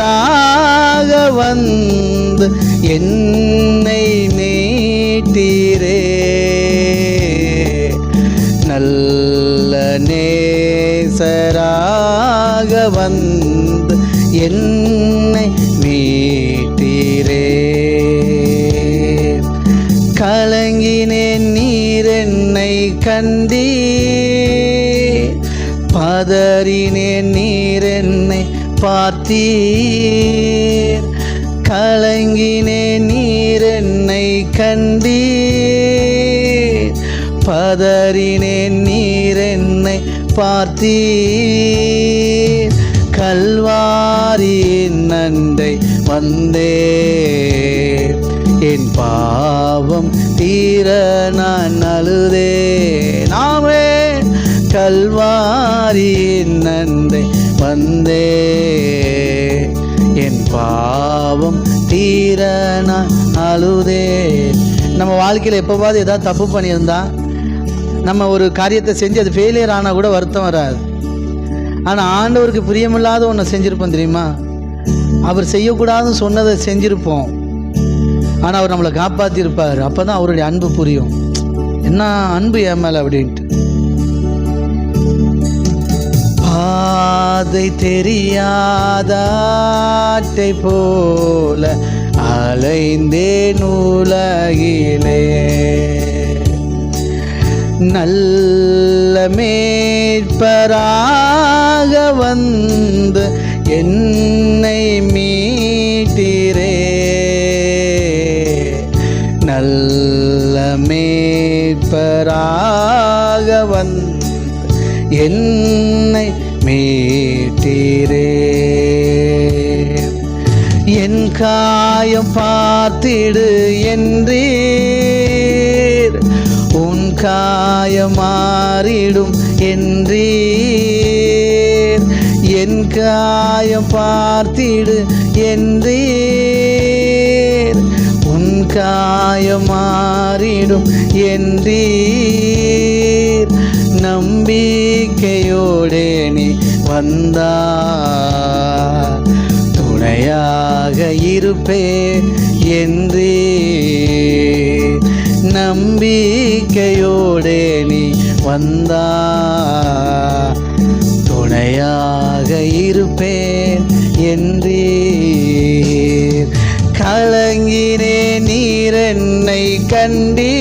வந்து என்னை மீட்டீரே, நல்ல நேசராக வந்து என்னை மீட்டீரே. கலங்கினேன் நீர் என்னை கண்டீர், பதறினேன் நீர் என்னை பார்த்தீர். கலங்கினேன் நீர் என்னை கண்டீர், பதறினேன் நீர் என்னை பார்த்தீர். கல்வாரியின் அண்டை வந்தே, என் பாவம் தீர நான் அழுதேன். ஆமென். கல்வாரியின் அண்டை வந்தே, என் பாவம் தீர நான் அழுதேன். நம்ம வாழ்க்கையில் எப்போவாது ஏதாவது தப்பு பண்ணியிருந்தா, நம்ம ஒரு காரியத்தை செஞ்சு அது ஃபெயிலியர் ஆனால் கூட வருத்தம் வராது. ஆனால் ஆண்டவருக்கு பிரியமில்லாத ஒன்றை செஞ்சுருப்போம் தெரியுமா? அவர் செய்யக்கூடாதுன்னு சொன்னதை செஞ்சுருப்போம், ஆனால் அவர் நம்மளை காப்பாற்றிருப்பார். அப்போ தான் அவருடைய அன்பு புரியும். என்ன அன்பு என் மேலே அப்படின்ட்டு. பாதை தெரியாத ஆட்டை போல அலைந்தேன் உலகிலே. நல்ல மேய்ப்பராக வந்து என்னை மீட்டீரே. நல்ல மேய்ப்பராக வந்து என்னை மீட்டீரே. என் காயம் பார்த்திடு என்றீர், உன் காயம் மாறிடும் என்றீர். என் காயம் பார்த்திடு என்றீர், உன் காயம் மாறிடும் என்றீர். நம்பிக்கையோடே நீ வந்தார், துணையாக இருப்பேன் என்றீர். நம்பிக்கையோடே நீ வந்தார், துணையாக இருப்பேன் என்றீர். கலங்கினே நீர் என்னை கண்டீர்,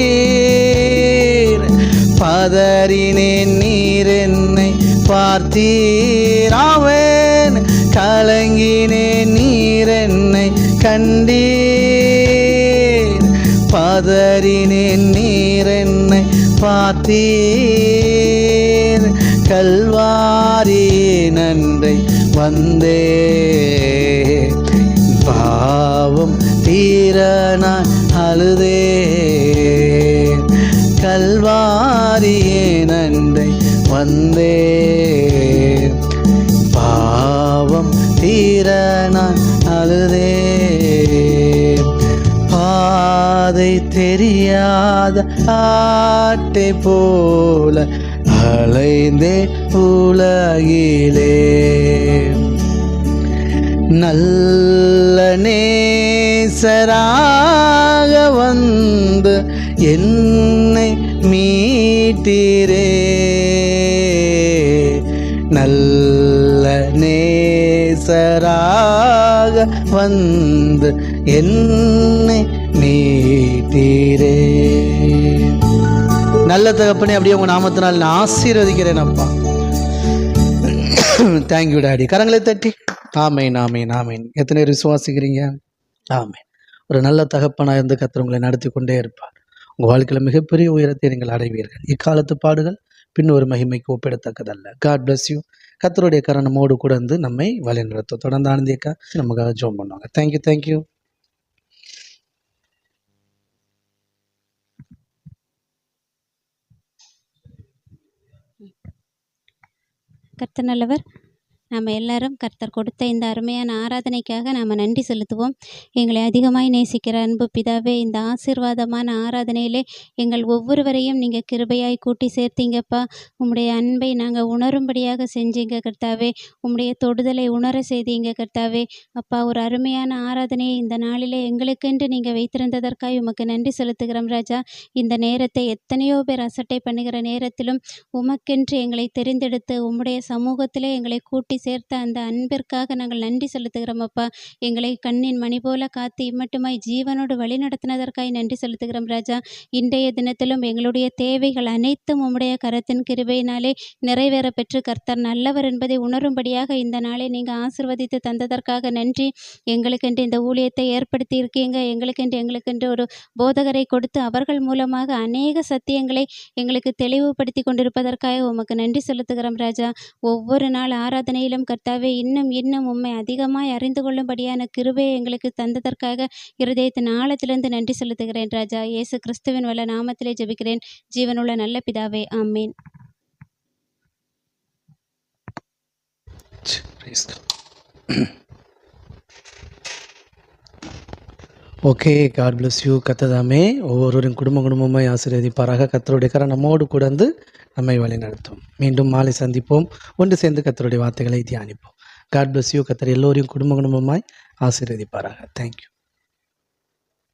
பதறினேன் நீர் என்னை பார்த்தீர். ஆமென். கலங்கினேன் நீர் என்னை கண்டீர், பதறினேன் நீர் என்னை பார்த்தீர். கல்வாரி நன்றை வந்தே, பாவம் தீர நான் அழுதே. கல்வாரியே நன்றை வந்தே, பாவம் தீர நான் அழுதே. பாதை தெரியாத ஆட்டை போல அலைந்தே உலகிலே. நல்ல நேசராக வந்து என்னை மீட்டீரே. நல்ல நேசராக வந்து என்னை மீட்டீரே. நல்ல தகப்பனே, அப்படியே உங்கள் நாமத்தினால் நான் ஆசீர்வதிக்கிறேன் அப்பா. Thank you daddy. கரங்களை தட்டி ஆமேன் ஆமேன் ஆமேன். எத்தனை பேர் விசுவாசிக்கிறீங்க? ஆமேன். ஒரு நல்ல தகப்பனாக இருந்து கர்த்தர் உங்களை நடத்தி கொண்டே இருப்பார். உங்கள் வாழ்க்கையில் மிகப்பெரிய உயரத்தை நீங்கள் அடைவீர்கள். இக்காலத்து பாடுகள் பின் ஒரு மகிமைக்கு ஒப்பிடத்தக்கதல்ல. God bless you. கர்த்தருடைய கரணமோடு கூட இருந்து நம்மை வழிநடத்தும். தொடர்ந்து ஆனந்தியக்கா நமக்காக ஜோம் பண்ணுவாங்க. Thank you thank you. கர்த்தர் நல்லவர். நாம் எல்லாரும் கர்த்தர் கொடுத்த இந்த அருமையான ஆராதனைக்காக நாம் நன்றி செலுத்துவோம். எங்களை அதிகமாய் நேசிக்கிற அன்பு பிதாவே, இந்த ஆசீர்வாதமான ஆராதனையிலே எங்கள் ஒவ்வொருவரையும் நீங்கள் கிருபையாய் கூட்டி சேர்த்தீங்கப்பா. உம்முடைய அன்பை நாங்கள் உணரும்படியாக செஞ்சீங்க கர்த்தாவே. உம்முடைய தொடுதலை உணர செய்தீங்க கர்த்தாவே. அப்பா, ஒரு அருமையான ஆராதனையை இந்த நாளிலே எங்களுக்கென்று நீங்கள் வைத்திருந்ததற்காக உமக்கு நன்றி செலுத்துகிறோம் ராஜா. இந்த நேரத்தை எத்தனையோ பேர் அசட்டை பண்ணுகிற நேரத்திலும் உமக்கென்று எங்களை தெரிந்தெடுத்து உம்முடைய சமூகத்திலே எங்களை கூட்டி சேர்த்த அந்த அன்பிற்காக நாங்கள் நன்றி செலுத்துகிறோம் அப்பா. எங்களை கண்ணின் மணி போல காத்து இம்மட்டுமாய் ஜீவனோடு வழி நடத்தினதற்காக நன்றி செலுத்துகிறோம் ராஜா. இன்றைய தினத்திலும் எங்களுடைய தேவைகள் அனைத்தும் உம்முடைய கரத்தின் கிருபையினாலே நிறைவேற பெற்று கர்த்தர் நல்லவர் என்பதை உணரும்படியாக இந்த நாளை நீங்கள் ஆசீர்வதித்து தந்ததற்காக நன்றி. எங்களுக்கென்று இந்த ஊழியத்தை ஏற்படுத்தி இருக்கீங்க. எங்களுக்கென்று ஒரு போதகரை கொடுத்து அவர்கள் மூலமாக அநேக சத்தியங்களை எங்களுக்கு தெளிவுபடுத்தி கொண்டிருப்பதற்காக உமக்கு நன்றி செலுத்துகிறோம் ராஜா. ஒவ்வொரு நாள் ஆராதனையிலும் கர்த்தாவே இன்னும் உம்மை அதிகமாய் அறிந்து கொள்ளும்படியான கிருபையை எங்களுக்கு தந்ததற்காக இருதயத்தின் ஆழத்திலிருந்து நன்றி செலுத்துகிறேன் ராஜா. இயேசு கிறிஸ்துவின் வல்ல நாமத்திலே ஜெபிக்கிறேன் ஜீவனுள்ள நல்ல பிதாவே, ஆமேன். Okay, God bless you. கர்த்ததாமே ஒவ்வொருவரின் குடும்பமாய் ஆசீர்வதிப்பாராக. கர்த்தருடைய கரம் நம்மோடு கூட வந்து நம்மை வழி நடத்தும். மீண்டும் மாலை சந்திப்போம். ஒன்று சேர்ந்து கர்த்தருடைய வார்த்தைகளை தியானிப்போம். God bless you. கர்த்தர் எல்லோரையும் குடும்பமாய் ஆசீர்வதிப்பாராக. தேங்க்யூ.